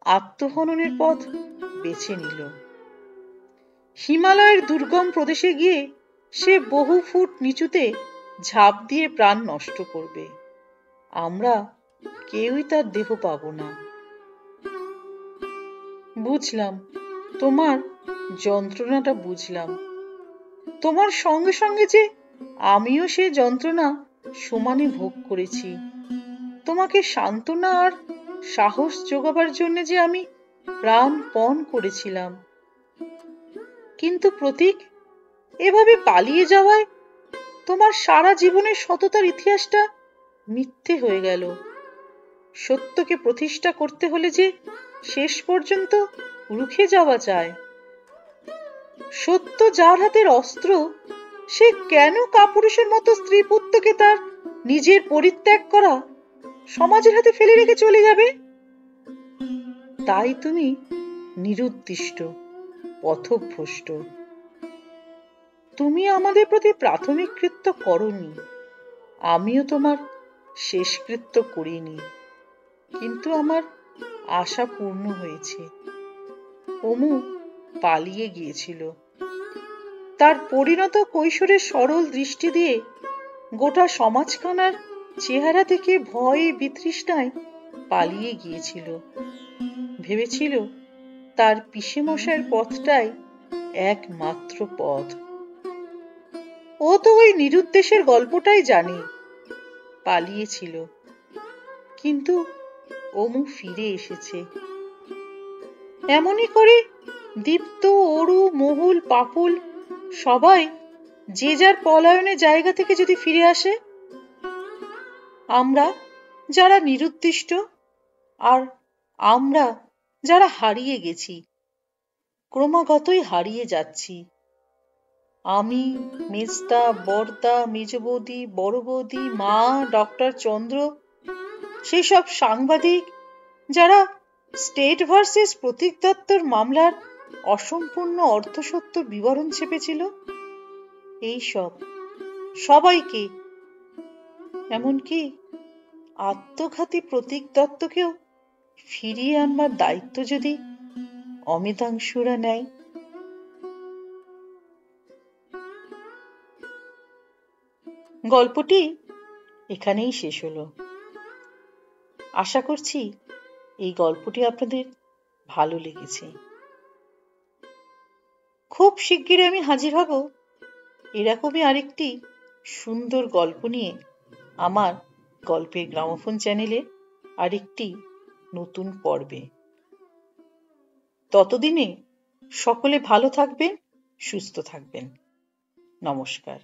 আত্মহননের পথ বেছে নিল। হিমালয়ের দুর্গম প্রদেশে গিয়ে সে বহু ফুট নিচুতে ঝাঁপ দিয়ে প্রাণ নষ্ট করবে। আমরা কেউই তার দেহ পাব না। বুঝলাম, তোমার যন্ত্রণাটা বুঝলাম। তোমার সঙ্গে সঙ্গে যে আমিও সে যন্ত্রণা সমানে ভোগ করেছি। তোমাকে সান্ত্বনা আর সাহস জোগাবার জন্য যে আমি প্রাণপণ করেছিলাম। কিন্তু প্রতীক, এভাবে পালিয়ে যাওয়ায় তোমার সারা জীবনের সততার ইতিহাসটা মিথ্যে হয়ে গেল। সত্যকে প্রতিষ্ঠা করতে হলে যে শেষ পর্যন্ত রুখে যাওয়া চায়। সত্য যার হাতের অস্ত্র, সে কেন কাপুরুষের মতো স্ত্রী পুত্রকে তার নিজের পরিত্যাগ করা সমাজের হাতে ফেলে রেখে চলে যাবে? তাই তুমি নিরুদ্দিষ্ট, পথভ্রষ্ট। তুমি আমাদের প্রতি প্রাথমিক কৃত্য করনি, আমিও তোমার শেষকৃত্য করিনি। কিন্তু আমার আশা পূর্ণ হয়েছে। অমু পালিয়ে গিয়েছিল। তার পরিণত কৈশোরের সরল দৃষ্টি দিয়ে গোটা সমাজখানার চেহারা থেকে ভয়ে বিতৃষ্ণায় পালিয়ে গিয়েছিল। ভেবেছিল তার পিসেমশাইয়ের পথটাই একমাত্র পথ। ও তো ওই নিরুদ্দেশের গল্পটাই জানে, পালিয়েছিল, কিন্তু অমু ফিরে এসেছে। এমনই করে দীপ্ত, অরু, মহুল, পাপুল সবাই যে যার পলায়নের জায়গা থেকে যদি ফিরে আসে, আমরা যারা নিরুদ্দিষ্ট আর আমরা যারা হারিয়ে গেছি, ক্রমাগতই হারিয়ে যাচ্ছি, আমি, মেজদা, বড়দা, মেজ বৌদি, বড় বৌদি, মা, ডক্টর চন্দ্র, সেই সব সাংবাদিক যারা স্টেট ভার্সেস প্রতীক দত্তর মামলার অসম্পূর্ণ অর্ধসত্য বিবরণ ছেপেছিল, এই সব সবাইকে, এমনকি আত্মঘাতী প্রতীক দত্তকেও ফিরিয়ে আনবার দায়িত্ব যদি অমিতাংশুরা নেয়। গল্পটি এখানেই শেষ হলো। আশা করছি এই গল্পটি আপনাদের ভালো লেগেছে। খুব শিগগিরই আমি হাজির হব এরকমই আরেকটি সুন্দর গল্প নিয়ে আমার গল্পের গ্রামোফোন চ্যানেলে আরেকটি নতুন পর্বে। ততদিনে সকলে ভালো থাকবেন, সুস্থ থাকবেন। নমস্কার।